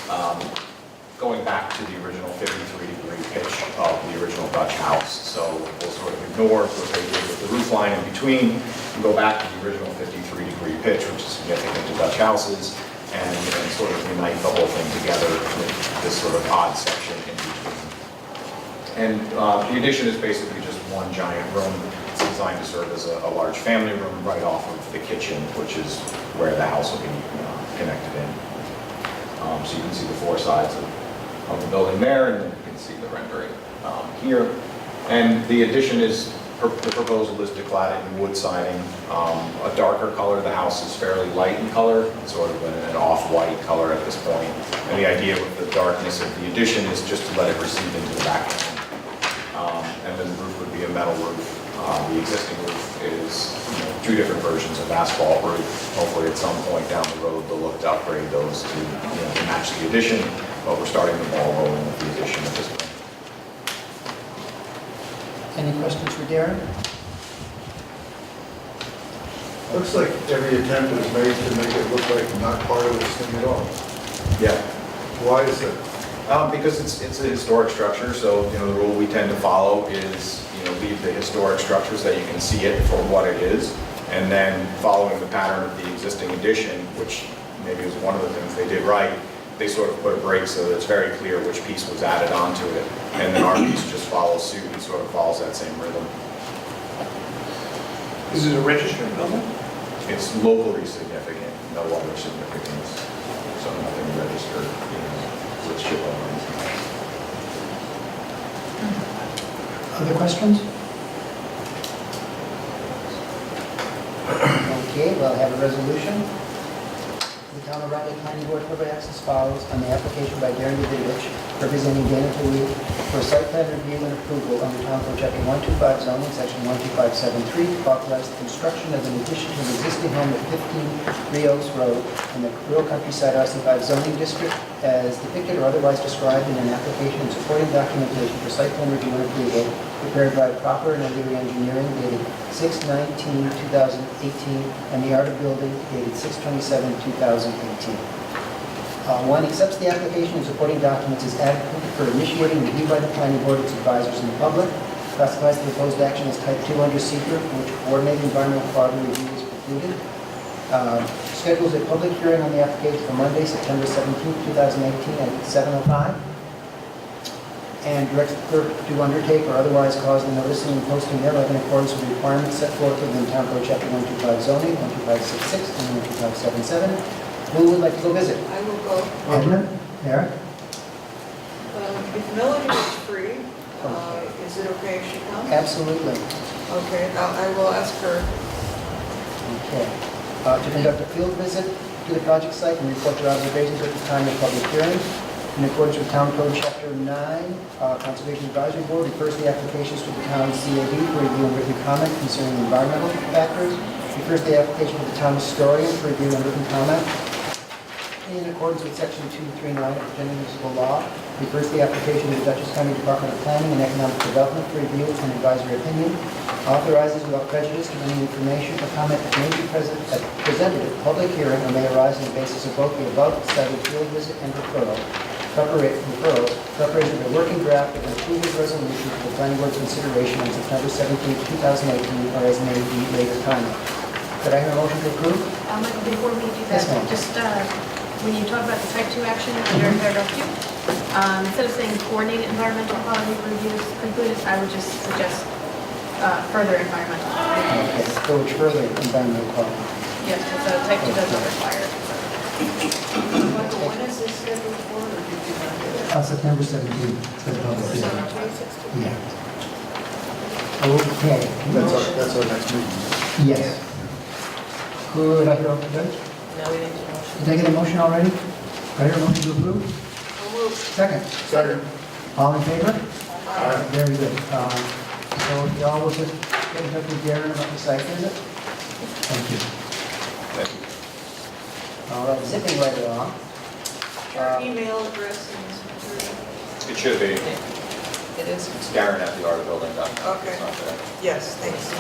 going back to the original 53-degree pitch of the original Dutch house. So we'll sort of ignore what they did with the roof line in between and go back to the original 53-degree pitch, which is significant to Dutch houses, and sort of unite the whole thing together with this sort of odd section in between. And the addition is basically just one giant room. It's designed to serve as a large family room right off of the kitchen, which is where the house will be connected in. So you can see the four sides of the building there, and then you can see the rendering here. And the addition is, the proposal is to clad it in wood siding, a darker color. The house is fairly light in color, it's sort of an off-white color at this point. And the idea with the darkness of the addition is just to let it recede into the background. And then the roof would be a metal roof. The existing roof is two different versions of asphalt roof. Hopefully at some point down the road they'll look to upgrade those to, to match the addition, but we're starting the ball rolling with the addition at this point. Any questions for Darren? Looks like every attempt is made to make it look like not part of this thing at all. Yeah. Why is it? Because it's a historic structure, so the rule we tend to follow is leave the historic structure so that you can see it for what it is, and then following the pattern of the existing addition, which maybe was one of the things they did right, they sort of put a break so that it's very clear which piece was added onto it, and then our piece just follows suit and sort of follows that same rhythm. Is it a registered building? It's locally significant, no other significance, so nothing registered, with ship owners. Other questions? Okay, well, I have a resolution. The Town of Rhinebeck Planning Board hereby acts as follows on the application by Darren Davidovich, representing Dana Tui, for site plan review and approval under Town Code Chapter 125 zoning, Section 12573, to authorize the construction of an addition to an existing home at 15 Three Oaks Road in the rural countryside RC5 zoning district as depicted or otherwise described in an application and supporting documentation for site plan review and approval prepared by Proper and O'Leary Engineering dated 6/19/2018 and the Art of Building dated 6/27/2018. One, accepts the application and supporting documents as adequate for initiating review by the planning board, its advisors, and the public. Classifies the proposed action as type 2 under secret, for which coordinated environmental quality review is precluded. Schedules a public hearing on the application for Monday, September 17, 2018 at 7:05. And directs the clerk to undertake or otherwise cause the noticing and posting thereof in accordance with the requirements set forth within Town Code Chapter 125 zoning, 12566, and 12577. Who would like to go visit? I will go. Edmund? Eric? If Melanie is free, is it okay if she comes? Absolutely. Okay, I will ask her. Okay. To conduct a field visit to the project site and report your observations at the time of public hearing. In accordance with Town Code Chapter 9, Conservation Advisory Board refers the applications to the town CAB for review and written comment concerning environmental factors. Refers the application to the town historian for review and written comment. In accordance with Section 239 of the General Municipal Law, refers the application to the Dutchess County Department of Planning and Economic Development for review and advisory opinion. Authorizes without prejudice to any information or comment that may be presented at public hearing or may arise on the basis of both the above cited field visit and referral. Preparation of a working draft of an approved resolution for the planning board's consideration on September 17, 2018, or as may be later timed. Could I hear a motion to approve? Before we do Yes, that, ma'am. just when you talk about the type 2 action under paragraph 2, instead of saying coordinated environmental quality reviews concluded, I would just suggest further environmental Okay, reviews. go further environmental quality. Yes, because type 2 doesn't require it. Michael, when is this scheduled for, or did you not do it? September 17th, for the public hearing. 17, 16? Yeah. Okay. That's our next meeting. Yes. Could I hear a motion? No, we need to motion. Did I get a motion already? I hear a motion to approve? Second. Second. All in favor? Aye. Very good. So if y'all will just get in touch with Darren about the site visit? Thank you. Thank you. All right, zipping right along. Your email address is, It should be. it is? It's Darren at theartofbuilding.com. Okay. It's not there. Yes, thanks.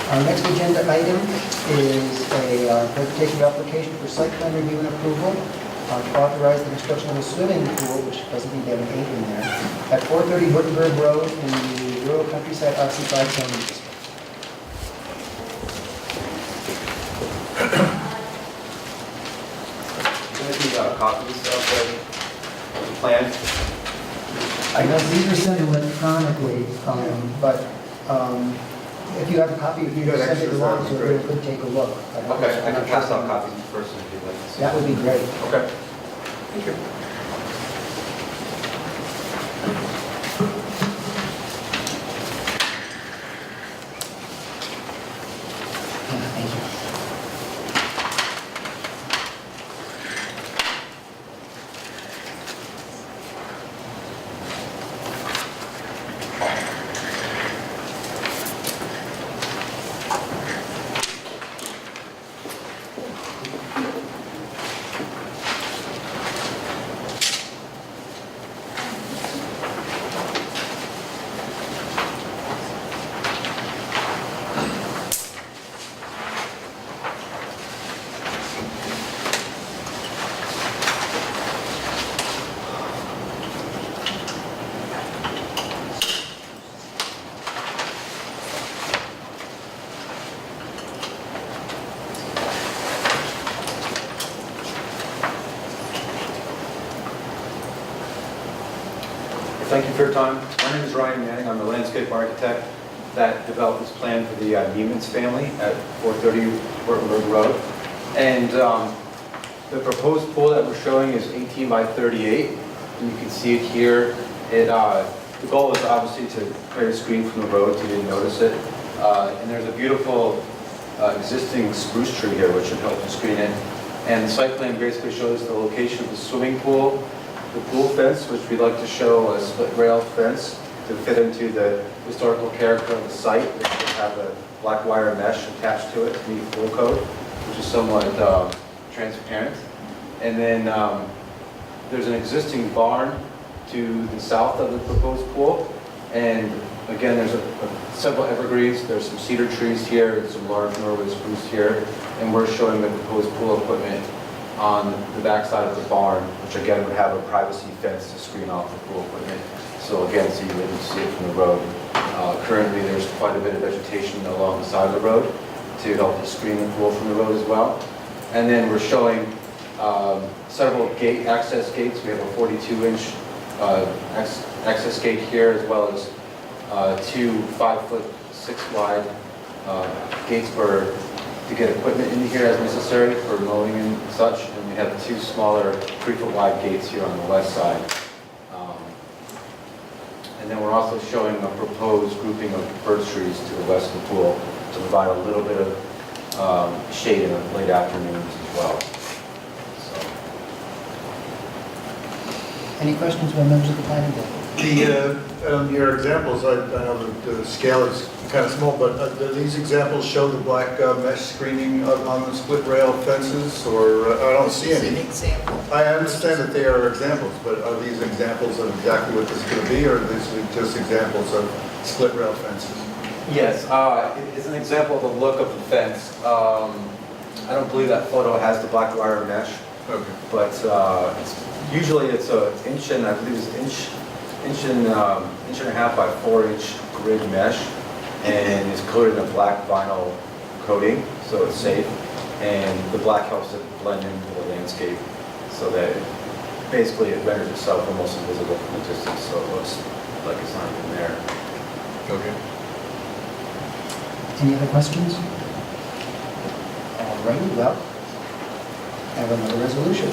Our next agenda item is a presentation of application for site plan review and approval to authorize the construction of a swimming pool, which doesn't need to have an 8 in there, at 430 Wittenberg Road in the rural countryside RC5 zoning district. You got copies of the plan? I know these are sent electronically, but if you have a copy, if you You got send it extras, along, that'd be so great. we could take a look. Okay, I can pass out copies first if you'd like to see. That would be great. Okay. Thank you. Yeah, thank you. Thank you for your time. My name is Ryan Manning. I'm the landscape architect that developed this plan for the Niemans family at 430 Wittenberg Road. And the proposed pool that we're showing is 18 by 38. And you can see it here. The goal is obviously to create a screen from the road so you didn't notice it. And there's a beautiful existing spruce tree here which should help to screen it. And the site plan basically shows the location of the swimming pool, the pool fence, which we'd like to show a split rail fence to fit into the historical character of the site, which would have a black wire mesh attached to it to meet pool code, which is somewhat transparent. And then there's an existing barn to the south of the proposed pool. And again, there's several evergreens. There's some cedar trees here and some large Norway spruce here. And we're showing the proposed pool equipment on the backside of the barn, which again would have a privacy fence to screen off the pool equipment. So again, so you wouldn't see it from the road. Currently, there's quite a bit of vegetation along the side of the road to help to screen the pool from the road as well. And then we're showing several access gates. We have a 42-inch access gate here, as well as 2 5'6" wide gates to get equipment in here as necessary for mowing and such. And we have 2 smaller 3-foot wide gates here on the west side. And then we're also showing a proposed grouping of birch trees to the west of the pool to provide a little bit of shade in the late afternoons as well. Any questions by members of the planning board? Your examples, I know the scale is kind of small, but do these examples show the black mesh screening on the split rail fences, or I don't see It's an any? example. I understand that they are examples, but are these examples of exactly what this is going to be, or are these just examples of split rail fences? Yes, it's an example of the look of the fence. I don't believe that photo has the black wire mesh, Okay. but usually it's an inch and I believe it's inch and a half by 4-inch grid mesh, and it's coated in a black vinyl coating, so it's safe. And the black helps it blend into the landscape, so that basically it renders itself almost invisible from a distance, so it looks like it's not even there. Okay. Any other questions? All righty, well, I have another resolution.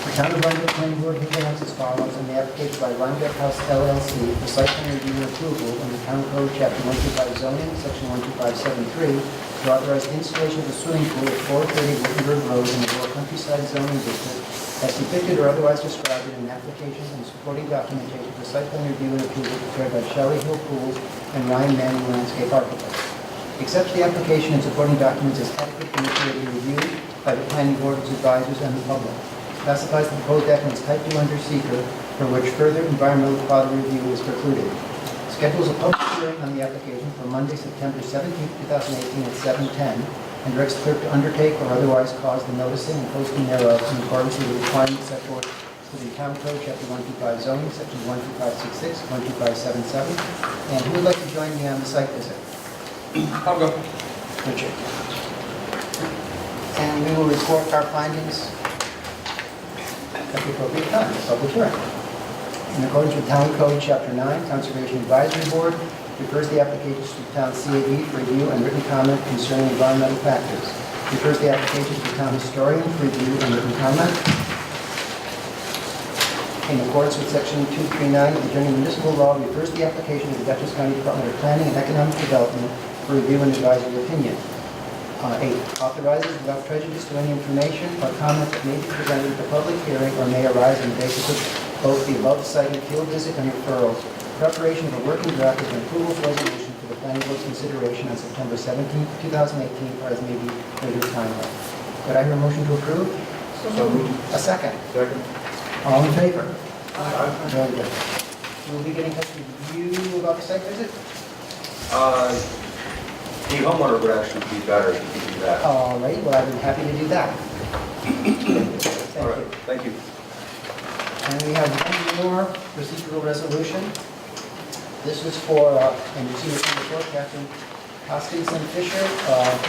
The Town of Rhinebeck Planning Board recommends as follows in the application by Rhinebeck House LLC for site plan review and approval in the Town Code, Chapter 125 zoning, Section 12573, to authorize the installation of a swimming pool at 430 Wittenberg Road in the Rural Countryside zoning district as depicted or otherwise described in an application and supporting documentation for site plan review and approval prepared by Shelley Hill Pools and Ryan Manning Landscape Architects. Accepts the application and supporting documents as adequate and maturely reviewed by the planning board, its advisors, and the public. Specifies the proposed documents type 2 under seeker, for which further environmental quality review is precluded. Schedules a public hearing on the application for Monday, September 17, 2018 at 7:10, and directs the clerk to undertake or otherwise cause the noticing and posting thereof in accordance with the requirements set forth within Town Code, Chapter 125 zoning, Sections 12566, 12577. And who would like to join me on the site visit? I'll go. Richard. And we will report our findings at the appropriate time, public hearing. In accordance with Town Code, Chapter 9, Conservation Advisory Board refers the applications to the Town CAB for review and written comment concerning environmental factors. Refers the application to the Town Historian for review and written comment. In accordance with Section 239 of the General Municipal Law, refers the application to the Dutchess County Department of Planning and Economic Development for review and advisory opinion. 8, authorizes without prejudice to any information or comment that may be presented at the public hearing or may arise on the basis of both the above cited field visit and referrals, preparation of a working draft of an approval resolution for the planning board's consideration on September 17, 2018, or as may be later timeline. Could I hear a motion to approve? So moved. A second. Second. All in favor? Very good. We'll be getting in touch with you about the site visit? The homeowner would actually be better if you could do that. All right, well, I've been happy to do that. All right, Thank you. thank you. And we have one more procedural resolution. This is for, and you see this in the report, Captain Hoskinson Fisher.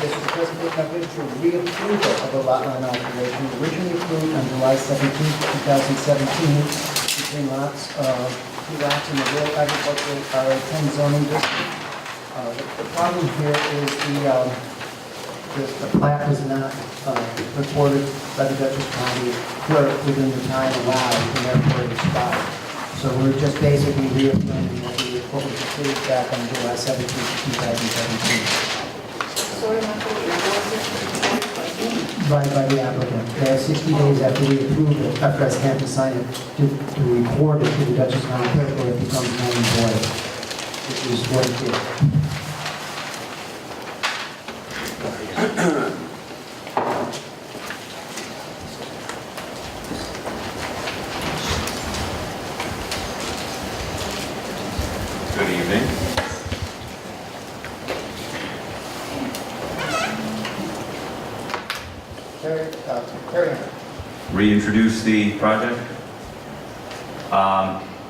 This is a presentation of which for reapproval of the lot line alteration originally approved on July 17, 2017 between lots, 2 lots in the rural agricultural RA10 zoning district. The problem here is the plat was not recorded by the Dutchess County clerk within the time allowed, and therefore it expired. So we're just basically reaffirming what was approved back on July 17, 2017. Sorry, Michael, By the applicant. They have 60 days after we approve it, after I stamp and sign it, to report it to the Dutchess County clerk, or it becomes null and void, which is what it is. Good evening. Carry on. Reintroduce the project.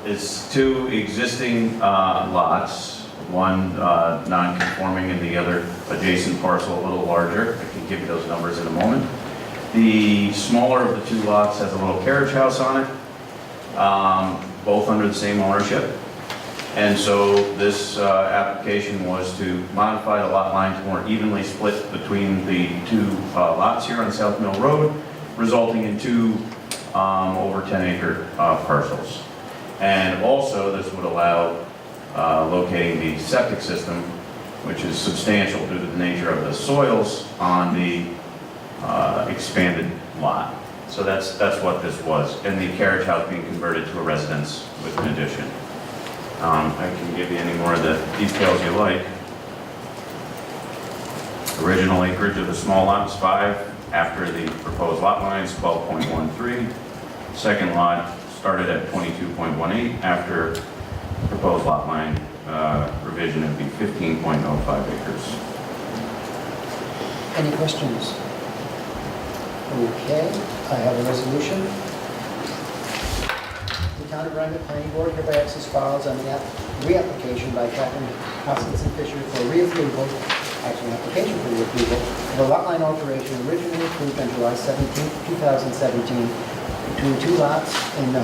It's 2 existing lots, one non-conforming and the other adjacent parcel a little larger. I can give you those numbers in a moment. The smaller of the 2 lots has a little carriage house on it, both under the same ownership. And so this application was to modify the lot line to more evenly split between the 2 lots here on South Mill Road, resulting in 2 over 10-acre parcels. And also, this would allow locating the septic system, which is substantial due to the nature of the soils on the expanded lot. So that's what this was, and the carriage house being converted to a residence with an addition. I can give you any more of the details you like. Original acreage of the small lot is 5. After the proposed lot line is 12.13. Second lot started at 22.18. After proposed lot line revision, it would be 15.05 acres. Any questions? Okay, I have a resolution. The Town of Rhinebeck Planning Board hereby acts as follows on the reapplication by Captain Hoskinson Fisher for reapproval, actually an application for reapproval, of a lot line alteration originally approved on July 17, 2017, between 2 lots in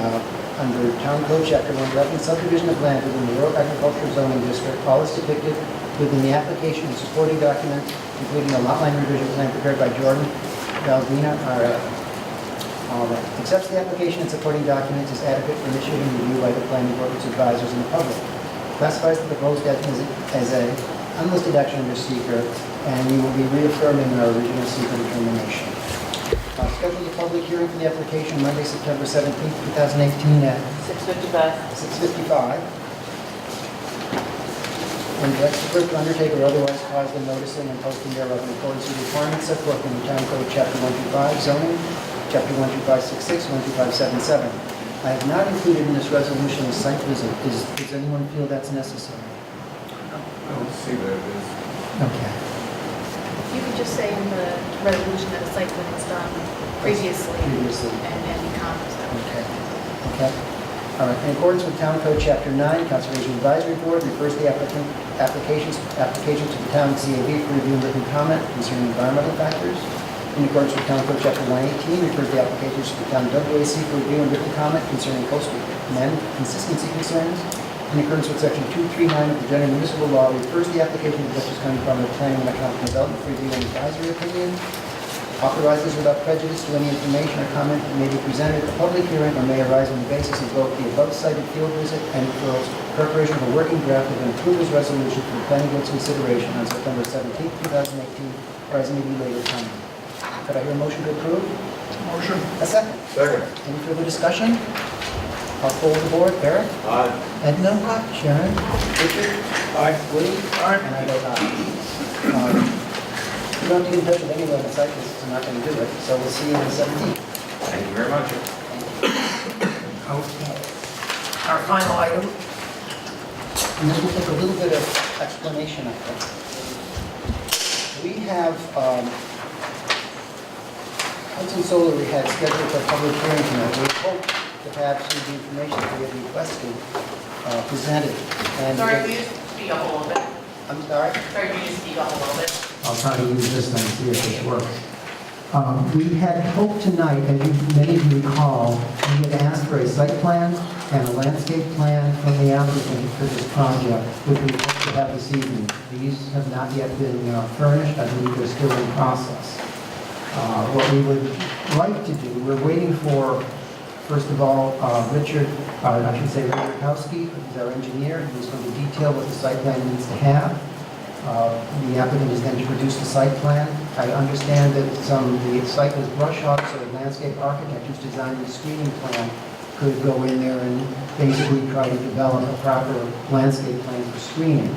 under Town Code Chapter 111, subdivision of land within the rural agricultural zoning district. All is depicted within the application and supporting documents, including a lot line revision plan prepared by Jordan Valdina, our All right. Accepts the application and supporting documents as adequate for initiating review by the planning board, its advisors, and the public. Classifies the proposed action as a unlisted action under seeker, and we will be reaffirming our original seeker determination. Schedule the public hearing for the application Monday, September 17th, 2018 at 6:55. And directs the clerk to undertake or otherwise cause the noticing and posting thereof in accordance with requirements set forth in the Town Code, Chapter 125, zoning, Chapter 12566, 12577. I have not included in this resolution a site visit. Does anyone feel that's necessary? I don't see that it is. Okay. You could just say in the resolution that a site plan was done previously and any comments that were. Okay. Okay. All right. In accordance with Town Code Chapter 9, Conservation Advisory Board refers the applications to the Town CAB for review and written comment concerning environmental factors. In accordance with Town Code Chapter 118, refers the applications to the Town WAC for review and written comment concerning coastal consistency concerns. In accordance with Section 239 of the General Municipal Law, refers the application to Dutchess County Department of Planning and Economic Development for review and advisory opinion. Authorizes without prejudice to any information or comment that may be presented at the public hearing or may arise on the basis of both the above cited field visit and for preparation of a working draft of an approval's resolution for the planning board's consideration on September 17, 2018, or as may be later time. Could I hear a motion to approve? Motion. A second. Second. Any further discussion? I'll poll the board. Eric? Aye. Edna? Sharon? Richard? Aye. Woody? Aye. And I vote aye. You don't get in touch with anyone on the site because I'm not going to do it, so we'll see you on the 17th. Thank you very much. Okay. Our final item, and this will take a little bit of explanation, I think. We have Hudson Solar, we had scheduled for a public hearing tonight. We hope to have some of the information that we have requested presented. And Sorry, can you just speak up a little bit? I'm sorry? Sorry, can you just speak up a little bit? I'll try to use this one and see if this works. We had hoped tonight, as many of you recall, we had asked for a site plan and a landscape plan from the applicant for this project, which we hope to have this evening. These have not yet been furnished. I believe they're still in process. What we would like to do, we're waiting for, first of all, Richard Rakowski, who's our engineer, who's going to detail what the site plan needs to have. The applicant is then to produce the site plan. I understand that the site was brush hogged, so the landscape architect who's designed the screening plan could go in there and basically try to develop a proper landscape plan for screening.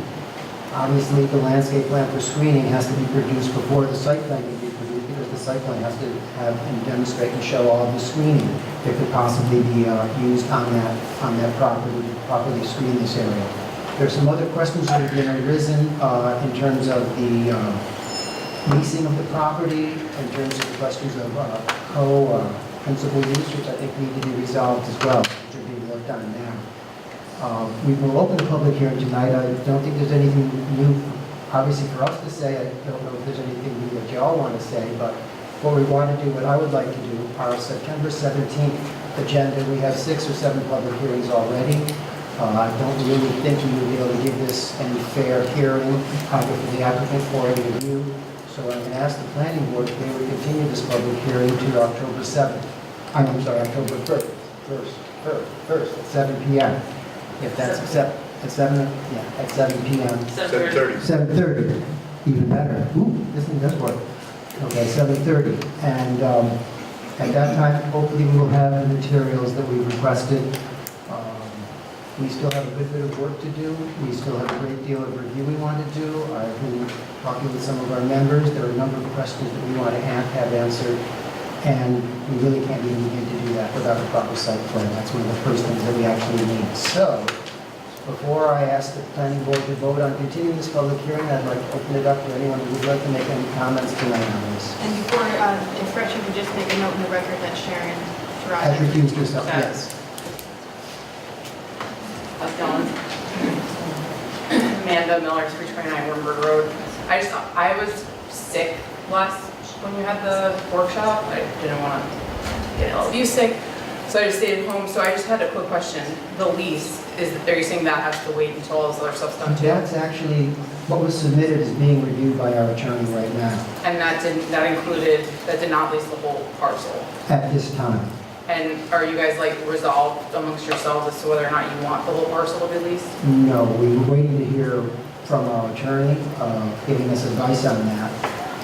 Obviously, the landscape plan for screening has to be produced before the site plan can be produced, because the site plan has to have and demonstrate and show all of the screening that could possibly be used on that property to properly screen this area. There's some other questions that have been arisen in terms of the leasing of the property, in terms of the questions of co-principal use, which I think need to be resolved as well, which are being worked on now. We will open the public hearing tonight. I don't think there's anything new, obviously, for us to say. I don't know if there's anything new that you all want to say, but what we want to do, what I would like to do, our September 17th agenda, we have 6 or 7 public hearings already. I don't really think you will be able to give this any fair hearing either for the applicant or any of you. So I'm going to ask the planning board if they would continue this public hearing to October 7th. I'm sorry, October 1st, at 7 p.m. If that's at 7, at 7 p.m. 7:30. 7:30, even better. Ooh, this thing does work. Okay, 7:30. And at that time, hopefully we will have the materials that we requested. We still have a good bit of work to do. We still have a great deal of review we want to do. I've been talking with some of our members. There are a number of questions that we want to have answered. And we really can't even begin to do that without a proper site plan. That's one of the first things that we actually need. So, before I ask the planning board to vote on continuing this public hearing, I'd like to open it up to anyone who would like to make any comments tonight on this. And before, if Richard would just make a note in the record that Sharon Has recused herself, yes. How's it going? Amanda Miller, 329 Wimberg Road. I was sick when you had the workshop. I didn't want to get all of you sick. So I just stayed at home, so I just had a quick question. The lease, are you saying that has to wait until all this other stuff's done too? That's actually, what was submitted is being reviewed by our attorney right now, And that did not lease the whole parcel? at this time. And are you guys like resolved amongst yourselves as to whether or not you want the whole parcel to be leased? No, we were waiting to hear from our attorney, giving us advice on that.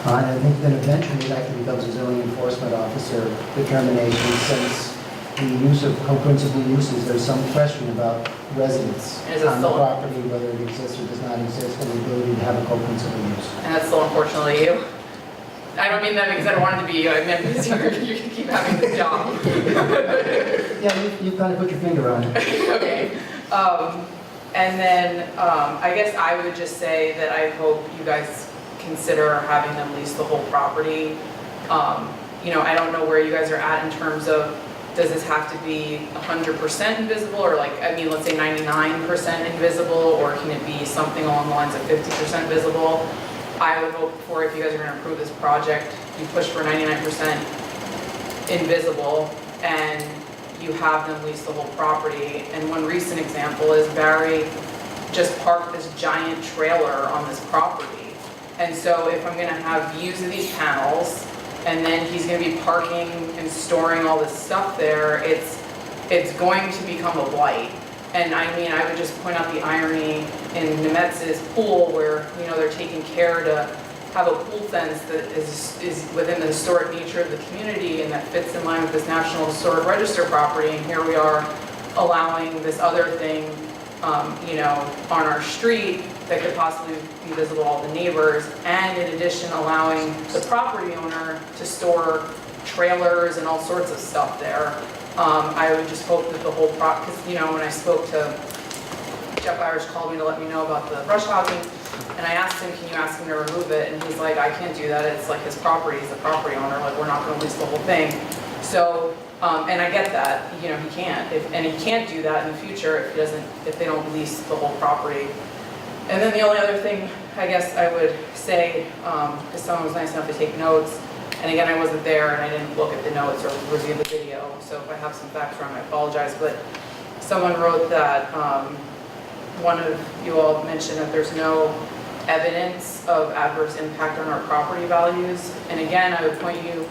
And I think then eventually that becomes a zoning enforcement officer determination, since the use of co-principal uses, there's some question about residence Is it on the still- property, whether it exists or does not exist, and the ability to have a co-principal use. And that's still unfortunately you? I don't mean that because I don't want it to be you, I meant because you keep having this job. Yeah, you've got to put your finger on it. Okay. And then, I guess I would just say that I hope you guys consider having them lease the whole property. You know, I don't know where you guys are at in terms of, does this have to be 100% invisible, or like, I mean, let's say 99% invisible, or can it be something along the lines of 50% visible? I would hope for, if you guys are gonna approve this project, you push for 99% invisible, and you have them lease the whole property. And one recent example is Barry just parked this giant trailer on this property. And so if I'm gonna have views of these panels, and then he's gonna be parking and storing all this stuff there, it's going to become a blight. And I mean, I would just point out the irony in Nemetz's pool, where, you know, they're taking care to have a pool fence that is within the historic nature of the community and that fits in line with this National Historic Register property, and here we are allowing this other thing, you know, on our street that could possibly be visible to all the neighbors, and in addition allowing the property owner to store trailers and all sorts of stuff there. I would just hope that the whole because, you know, when I spoke to Jeff Irish, called me to let me know about the brush hogging, and I asked him, can you ask him to remove it? And he's like, I can't do that, it's like his property, he's the property owner, like, we're not gonna lease the whole thing. So, and I get that, you know, he can't, and he can't do that in the future if they don't lease the whole property. And then the only other thing, I guess I would say, because someone was nice enough to take notes, and again, I wasn't there and I didn't look at the notes or review the video, so if I have some facts wrong, I apologize, but someone wrote that one of you all mentioned that there's no evidence of adverse impact on our property values. And again, I would point you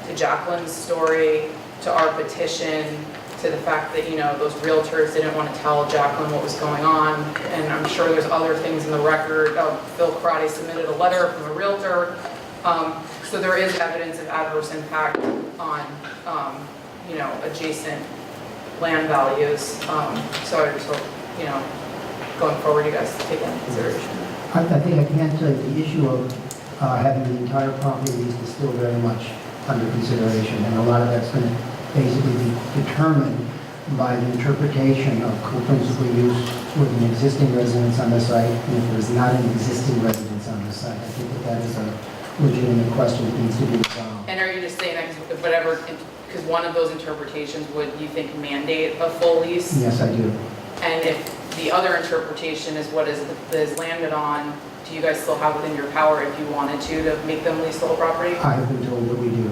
to Jacqueline's story, to our petition, to the fact that, you know, those realtors didn't want to tell Jacqueline what was going on, and I'm sure there's other things in the record. Phil Karate submitted a letter from a realtor. So there is evidence of adverse impact on, you know, adjacent land values. So I just hope, you know, going forward, you guys take that into consideration. I think I can tell you the issue of having the entire property leased is still very much under consideration, and a lot of that's going to basically be determined by the interpretation of co-principal use with an existing residence on the site, and if there's not an existing residence on the site. I think that is a legitimate question that needs to be resolved. And are you just saying that because whatever, because one of those interpretations would, you think, mandate a full lease? Yes, I do. And if the other interpretation is what is landed on, do you guys still have within your power, if you wanted to make them lease the whole property? I have been told that we do.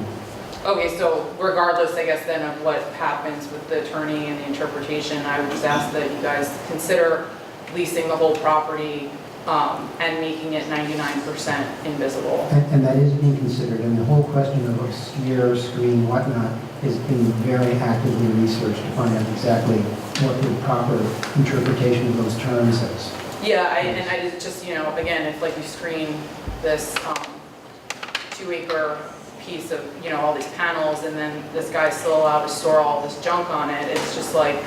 Okay, so regardless, I guess, then of what happens with the attorney and the interpretation, I would just ask that you guys consider leasing the whole property and making it 99% invisible. And that is being considered, and the whole question of obscure, screen, whatnot, is being very actively researched to find out exactly what the proper interpretation of those terms is. Yeah, and I just, you know, again, if like you screen this 2-acre piece of, you know, all these panels, and then this guy's still allowed to store all this junk on it, it's just like,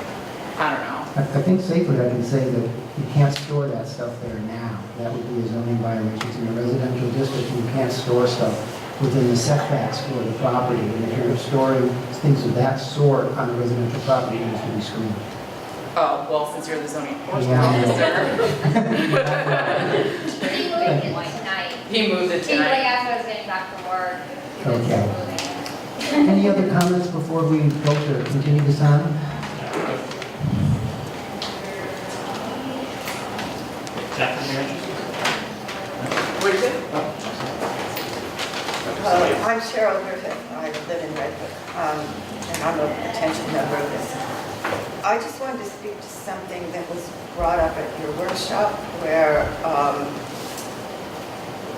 I don't know. I think safely I can say that you can't store that stuff there now. That would be a zoning violation. It's in a residential district, you can't store stuff within the setbacks for the property. And if you're storing things of that sort on a residential property, it needs to be screened. Oh, well, since you're the zoning enforcement Yeah. officer. He moved it tonight. He moved it He, like, tonight. as I was getting back from work. He was Okay. moving. Any other comments before we go to continue this on? What is it? I'm Cheryl Griffith. I live in Redwood. And I'm a potential member of this. I just wanted to speak to something that was brought up at your workshop where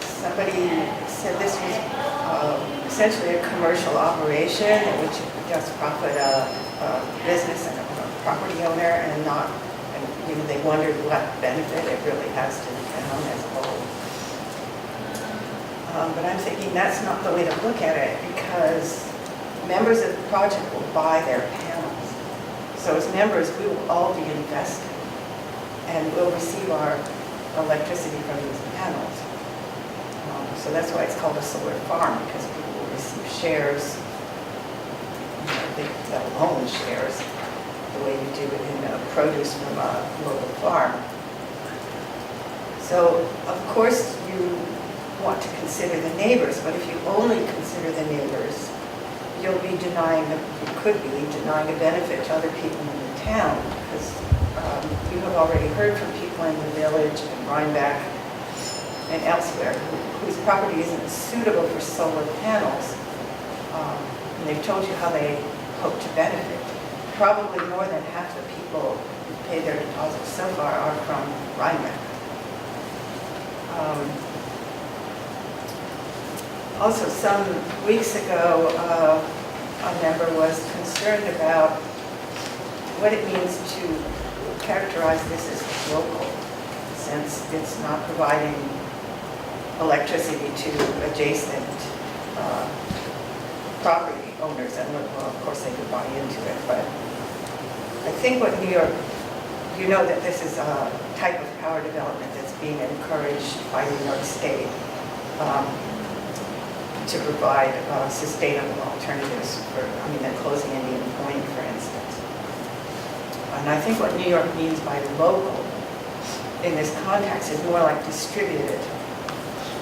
somebody said this was essentially a commercial operation in which it would just profit a business and a property owner and not, and, you know, they wondered what benefit it really has to the town as a whole. But I'm thinking that's not the way to look at it because members of the project will buy their panels. So as members, we will all be invested and we'll receive our electricity from these panels. So that's why it's called a solar farm, because people will receive shares, you know, they'll own shares the way you do it in produce from a local farm. So of course you want to consider the neighbors, but if you only consider the neighbors, you'll be denying, you could be denying a benefit to other people in the town, because you have already heard from people in the village and Rhinebeck and elsewhere whose property isn't suitable for solar panels. And they've told you how they hope to benefit. Probably more than half the people who pay their deposits so far are from Rhinebeck. Also, some weeks ago, a member was concerned about what it means to characterize this as local, since it's not providing electricity to adjacent property owners. And well, of course, they could buy into it, but I think what New York, you know that this is a type of power development that's being encouraged by New York State. To provide sustainable alternatives for, I mean, they're closing Indian Point, for instance. And I think what New York means by local in this context is more like distributed.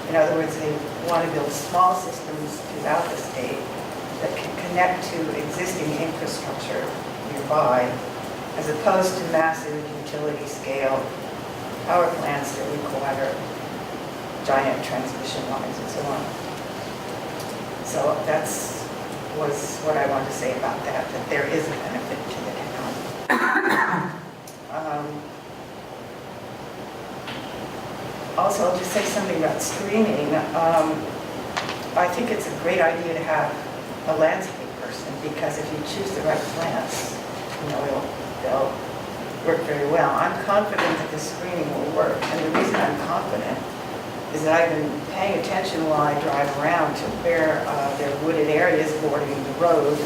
In other words, they want to build small systems throughout the state that can connect to existing infrastructure nearby, as opposed to massive utility scale power plants that require giant transmission lines and so on. So was what I wanted to say about that there is a benefit to the town. Also, I'll just say something about screening. I think it's a great idea to have a landscape person, because if you choose the right plants, you know, they'll work very well. I'm confident that the screening will work, and the reason I'm confident is that I've been paying attention while I drive around to where there are wooded areas bordering the road,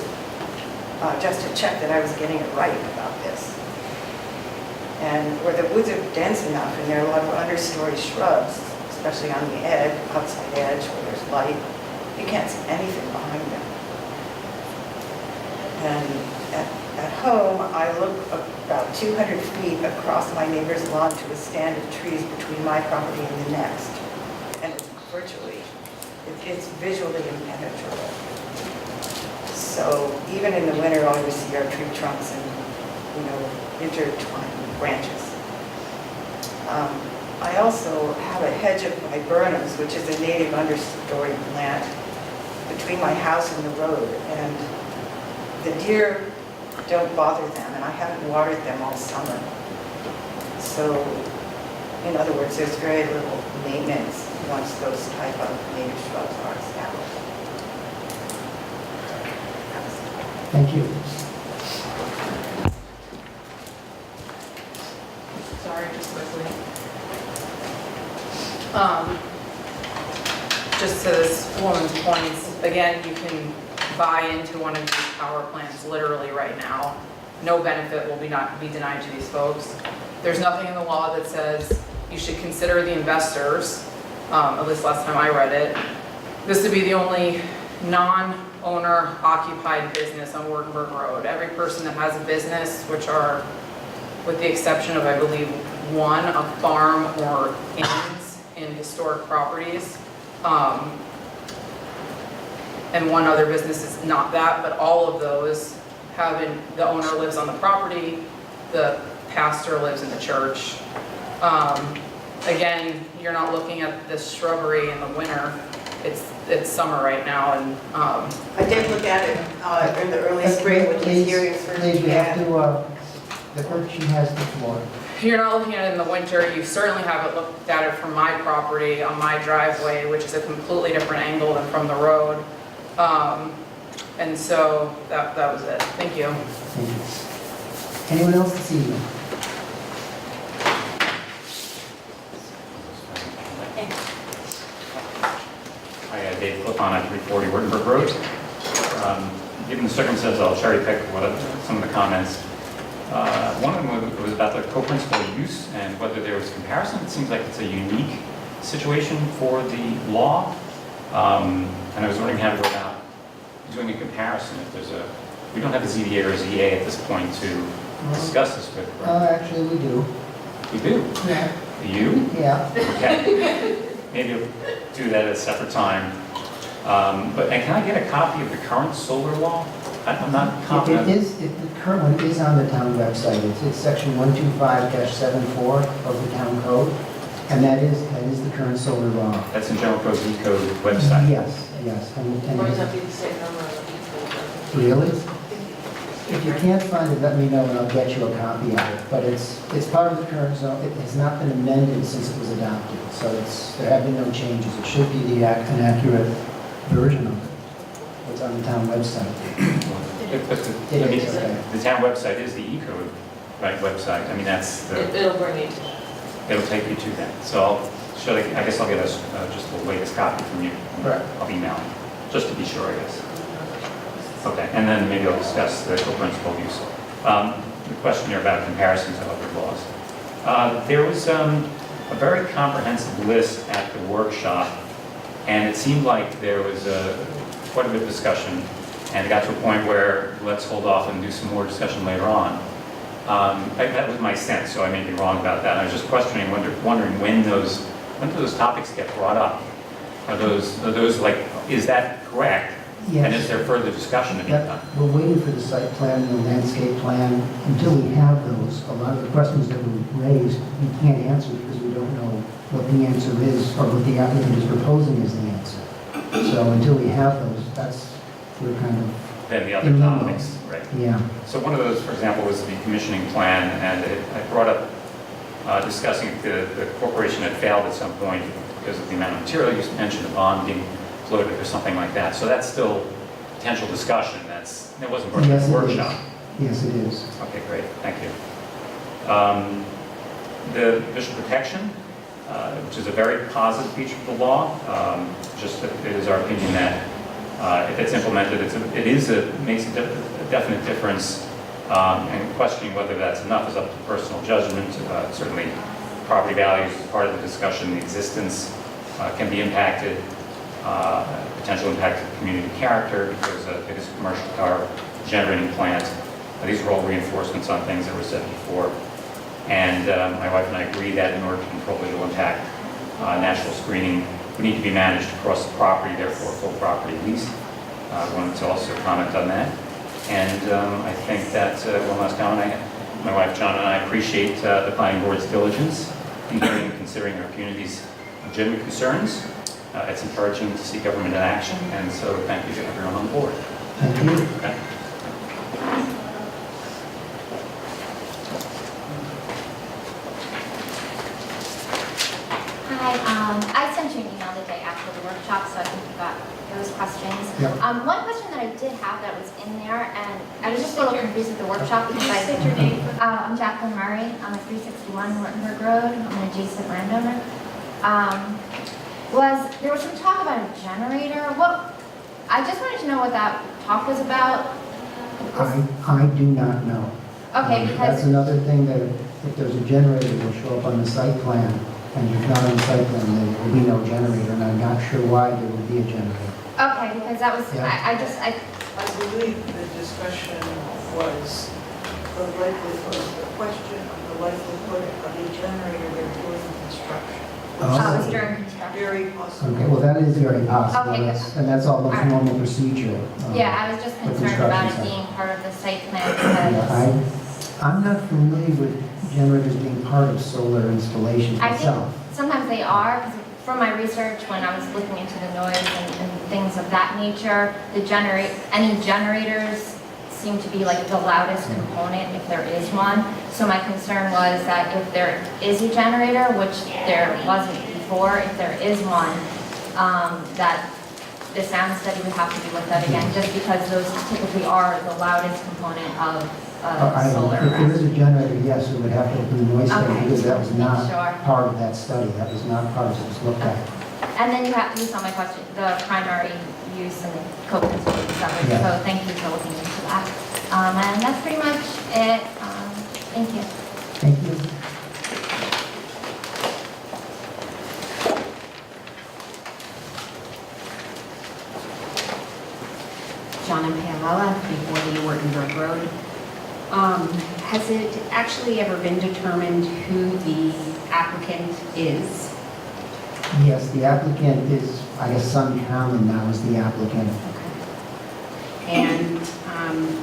just to check that I was getting it right about this. And where the woods are dense enough and there are a lot of understory shrubs, especially on the edge, outside edge where there's light, you can't see anything behind them. And at home, I look about 200 feet across my neighbor's lawn to a stand of trees between my property and the next. And virtually, it's visually impenetrable. So even in the winter, all you see are tree trunks and, you know, intertwined branches. I also have a hedge of viburnums, which is a native understory plant, between my house and the road. And the deer don't bother them, and I haven't watered them all summer. So, in other words, there's very little maintenance once those type of native shrubs are established. Thank you. Sorry, just quickly. Just to this woman's points, again, you can buy into one of these power plants literally right now. No benefit will not be denied to these folks. There's nothing in the law that says you should consider the investors, at least last time I read it. This would be the only non-owner occupied business on Wartenberg Road. Every person that has a business, which are, with the exception of, I believe, one, a farm or inns in historic properties, and one other business is not that, but all of those the owner lives on the property, the pastor lives in the church. Again, you're not looking at the shrubbery in the winter. it's summer right now, and, I did look at it in the early spring when his hearings first Please, we have began. to, the clerk, she has the floor. you're not looking at it in the winter, you certainly haven't looked at it from my property on my driveway, which is a completely different angle than from the road. And so that was it. Thank you. Thank you. Anyone else this evening? Hi, Dave Cliffon at 340 Wittenberg Road. Given the circumstances, I'll cherry pick some of the comments. One of them was about the co-principal use and whether there was comparison. It seems like it's a unique situation for the law. And I was wondering how to go about doing a comparison. If there's we don't have a ZBA or a ZA at this point to discuss this with. Actually, we do. We do? Yeah. You? Yeah. Okay. Maybe we'll do that at a separate time. And can I get a copy of the current solar law? I'm not confident. The current one is on the town website. It's section 125-74 of the town code, and that is the current solar law. That's in General Code's E-Code website. Yes. And Or does that be the same number of people? really? If you can't find it, let me know and I'll get you a copy of it. But it's part of the current zone. It has not been amended since it was adopted, so there have been no changes. It should be an accurate version of it. It's on the town website. The town website is the E-Code website. I mean, that's the. It'll bring you. It'll take you to that. So I guess I'll get just the latest copy from you. Right. I'll email you, just to be sure, I guess. Okay, and then maybe I'll discuss the co-principal use. The question here about comparison to other laws. There was a very comprehensive list at the workshop, and it seemed like there was quite a bit of discussion, and it got to a point where let's hold off and do some more discussion later on. That was my sense, so I may be wrong about that. I was just questioning, wondering when those topics get brought up. Are those like, is that correct? Yes. And is there further discussion to be done? We're waiting for the site plan and the landscape plan. Until we have those, a lot of the questions that were raised, we can't answer because we don't know what the answer is or what the applicant is proposing as the answer. So until we have those, we're kind of Then the other in limbo. topics, right? Yeah. So one of those, for example, was the decommissioning plan, and I brought up discussing if the corporation had failed at some point because of the amount of material you mentioned, the bond being floated or something like that. So that's still potential discussion. It wasn't part of Yes, the it workshop. Yes, it is. Okay, great, thank you. The visual protection, which is a very positive feature of the law, just that it is our opinion that if it's implemented, it makes a definite difference, and questioning whether that's enough is up to personal judgment. Certainly, property values is part of the discussion. The existence can be impacted, potential impact to community character because it is a commercial power generating plant. These are all reinforcements on things that were said before. And my wife and I agree that in order to control visual impact, natural screening would need to be managed across the property, therefore full property lease. I wanted to also comment on that. And I think that one last comment, my wife John and I appreciate the planning board's diligence in hearing and considering our community's legitimate concerns. It's encouraging to see government in action, and so thank you to everyone on board. Thank you. Okay. Hi, I sent you an email the day after the workshop, so I think you got those questions. Yep. One question that I did have that was in there, and I was just a little confused with the workshop because I State your name. I'm Jacqueline Murray. I'm at 361 Wittenberg Road. I'm an adjacent landowner. There was some talk about a generator. I just wanted to know what that talk was about. I do not know. Okay, because That's another thing that if there's a generator, it will show up on the site plan, and if not on the site plan, there will be no generator, and I'm not sure why there would be a generator. okay, because that was Yeah. I believe the discussion was the question of the likelihood of a generator during construction. Oh, it's during construction. Very possible. Okay, well, that is very possible, Okay, and that's almost All right. normal procedure. Yeah, I was just the concerned about it construction being part of the site plan Yeah, because I'm not familiar with generators being part of solar installations I think myself. sometimes they are, because from my research, when I was looking into the noise and things of that nature, any generators seem to be like the loudest component if there is one. So my concern was that if there is a generator, which there wasn't before, if there is one, that the sound study would have to be looked at again, just because those typically are the loudest component of solar If there is array. a generator, yes, we would have to do the noise study, Okay. because that was not Sure. part of that study. That was not part of what was looked at. And then you saw my question, the primary use and co-construction coverage, Yeah. so thank you for looking into that. And that's pretty much it. Thank you. Thank you. John and Pamela, 340 Wurtenberg Road. Has it actually ever been determined who the applicant is? Yes, the applicant is, I guess, Sun Common now is the applicant. And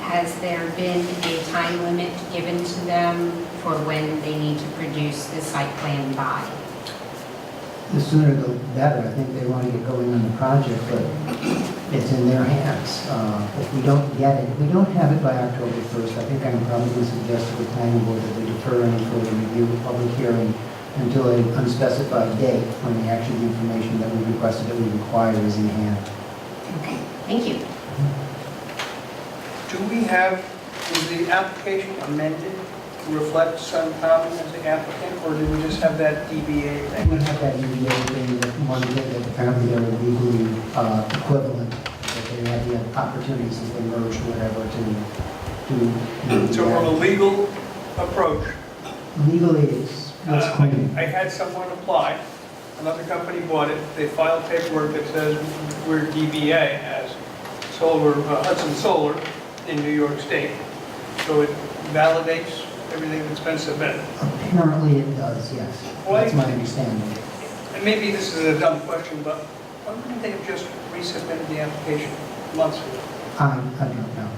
has there been a time limit given to them for when they need to produce the site plan by? The sooner the better. I think they want to get going on the project, but it's in their hands. If we don't get it, if we don't have it by October 1st, I think I'm probably suggest to the planning board that we defer any further review of public hearing until an unspecified date when the actual information that we requested that we require is in hand. Okay, thank you. Do we have, was the application amended to reflect Sun Common as the applicant, or did we just have that DBA thing? We have that UDA thing that one that apparently they're legally equivalent, that they have the opportunities as they merge or whatever to. So from a legal approach, Legally, it's clean. I had someone apply, another company bought it, they filed paperwork that says we're DBA as Hudson Solar in New York State. So it validates everything that's been submitted. Apparently it does, yes. That's my understanding. And maybe this is a dumb question, but why wouldn't they have just resubmitted the application months ago? I don't know.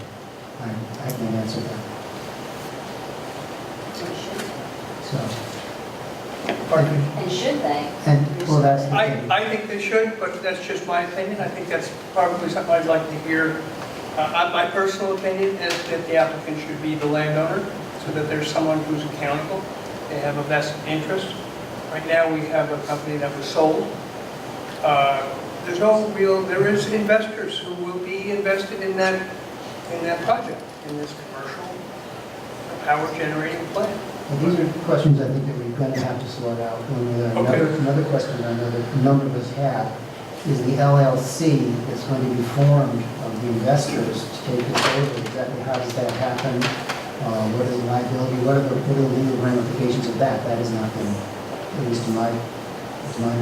I can't answer that. So. Pardon me? And should they? And, well, that's the thing. I think they should, but that's just my opinion. I think that's probably something I'd like to hear. My personal opinion is that the applicant should be the landowner, so that there's someone who's accountable. They have a vested interest. Right now, we have a company that was sold. There is investors who will be invested in that project, in this commercial power generating plant. And these are questions I think that we're going to have to sort out. Another question I know that a number of us have is the LLC that's going to be formed of the investors to take this over. Exactly how does that happen? What is the liability? What are the legal ramifications of that? That has not been, at least to my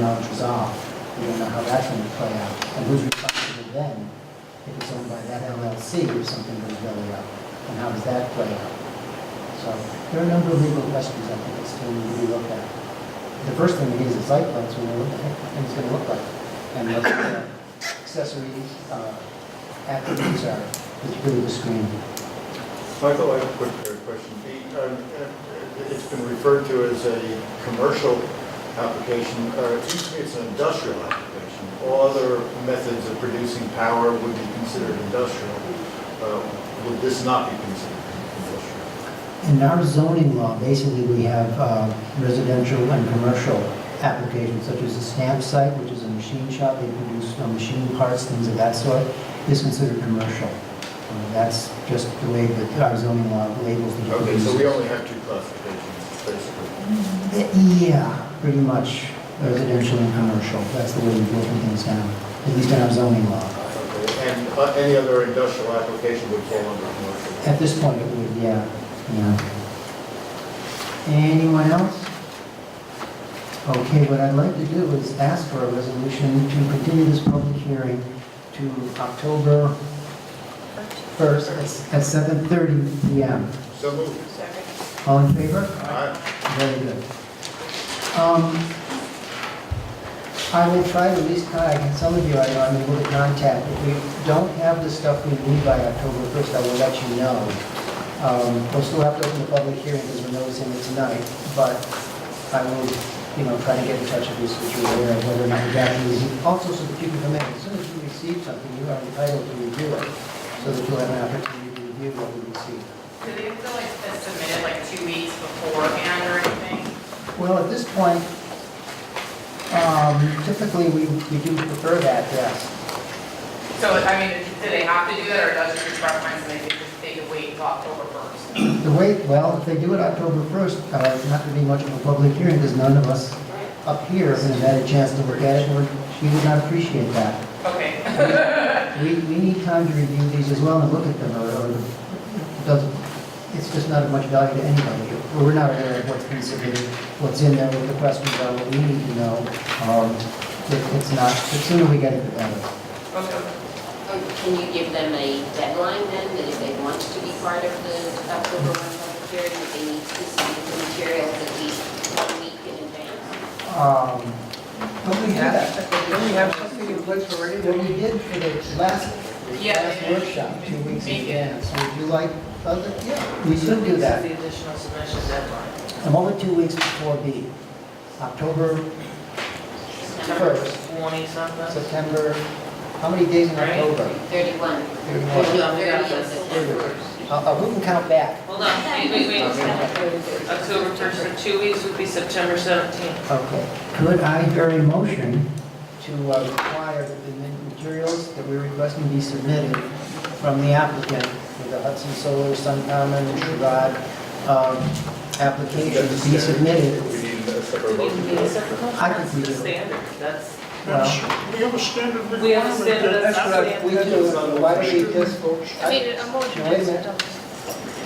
knowledge, resolved. We don't know how that's going to play out. And who's responsible then if it's owned by that LLC if something goes belly up? And how does that play out? So there are a number of legal questions I think that still need to be looked at. The first thing is the site plans, when we look at what it's going to look like. And what the accessory attributes are, particularly the screen. Michael, I have a quick question. It's been referred to as a commercial application. It seems to me it's an industrial application. All other methods of producing power would be considered industrial. Would this not be considered industrial? In our zoning law, basically we have residential and commercial applications, such as a stamp site, which is a machine shop. They produce machine parts, things of that sort, is considered commercial. That's just the way that our zoning law labels the different Okay, so we uses. only have two classifications, basically. Yeah, pretty much residential and commercial. That's the way we've broken things down, at least in our zoning law. Okay, and any other industrial application would fall under commercial? At this point, it would, yeah. Anyone else? Okay, what I'd like to do is ask for a resolution to continue this public hearing to October 1st at 7:30 p.m. So moved. All in favor? Aye. Very good. I will try to at least contact, some of you I know I'm able to contact. If we don't have the stuff we need by October 1st, I will let you know. We'll still have to open the public hearing because we're noticing it tonight, but I will try to get in touch with you so that you're aware of whether or not we got these. Also, so that you can come in, as soon as you receive something, you are entitled to review it, so that you'll have an opportunity to review what we receive. Do they have to like submit it like 2 weeks beforehand or anything? Well, at this point, typically, we do prefer that, yes. So, I mean, do they have to do that, or does it just preference and they could wait until October 1st? The wait, well, if they do it October 1st, it's not going to be much of a public hearing, because none of us up here have had a chance to look at it, or we would not appreciate that. Okay. We need time to review these as well and look at them, or it doesn't, it's just not of much value to anybody. We're not aware of what's been submitted, what's in there, what the questions are, what we need to know. It's not, the sooner we get it, the better. Okay. Can you give them a deadline then, that if they want to be part of the October 1 public hearing, that they need to submit the materials at least 1 week in advance? Don't we have that? Don't we have something in place already? What we did for the last workshop, 2 weeks in advance, would you like, yeah, we should do that. The additional submission deadline. I'm only 2 weeks before B, October 1st, 20 something. September, how many days in Right. October? 31. 31. Hold on, we got this. Who can count back? Hold on, wait. October 1st for 2 weeks would be September 17th. Okay. Could I hear a motion to require that the materials that we're requesting be submitted from the applicant for the Hudson Solar, Suncommon, and Sherrod applications be submitted? We need a separate Do we motion. need a separate motion? I think we That's the do. standard, that's. Well, We have a standard. We have a standard, that's the we do, why don't we just, I mean, a motion Wait a just minute. doesn't.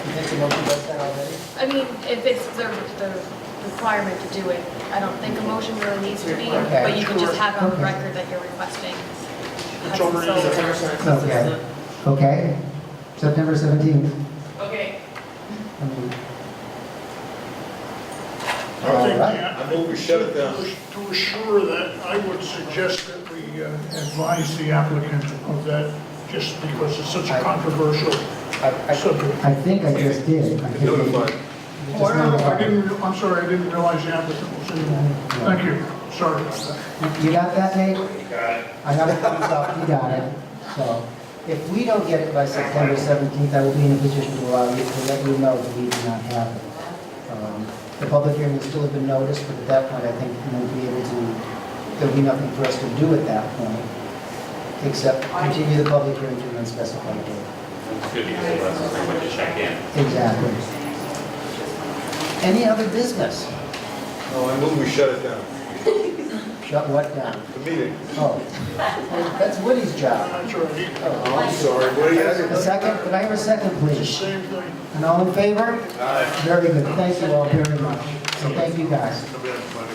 you think the motion does that already? I mean, if it's the requirement to do it, I don't think a motion really needs to be, Okay. but you can just have on Okay. record that you're requesting. It's already Hudson Solar. September 17th. Okay. Okay, September 17th. Okay. I mean, I think, All right. I move we shut it down. to assure that, I would suggest that we advise the applicant of that, just because it's such a controversial subject. I think I just did. I think we- Notified. we Oh, just notified. I'm sorry, I didn't realize the applicant was in there. Thank you, sorry about that. You got that, Nate? Got it. I got it, you got it. So, if we don't get it by September 17th, I will be in a position to allow you to let you know that we do not have it. The public hearing will still have been noticed, but at that point, I think we won't be able to, there'll be nothing for us to do at that point, except continue the public hearing to an unspecified date. It's good because it lets everyone to check in. Exactly. Any other business? No, I move we shut it down. Shut what down? The meeting. Oh, that's Woody's job. That's all right. Oh, I'm sorry. What do you have? A second, could I have a second, It's please? the same thing. And all in favor? Aye. Very good, thank you all very much. So thank you guys. Nobody has money.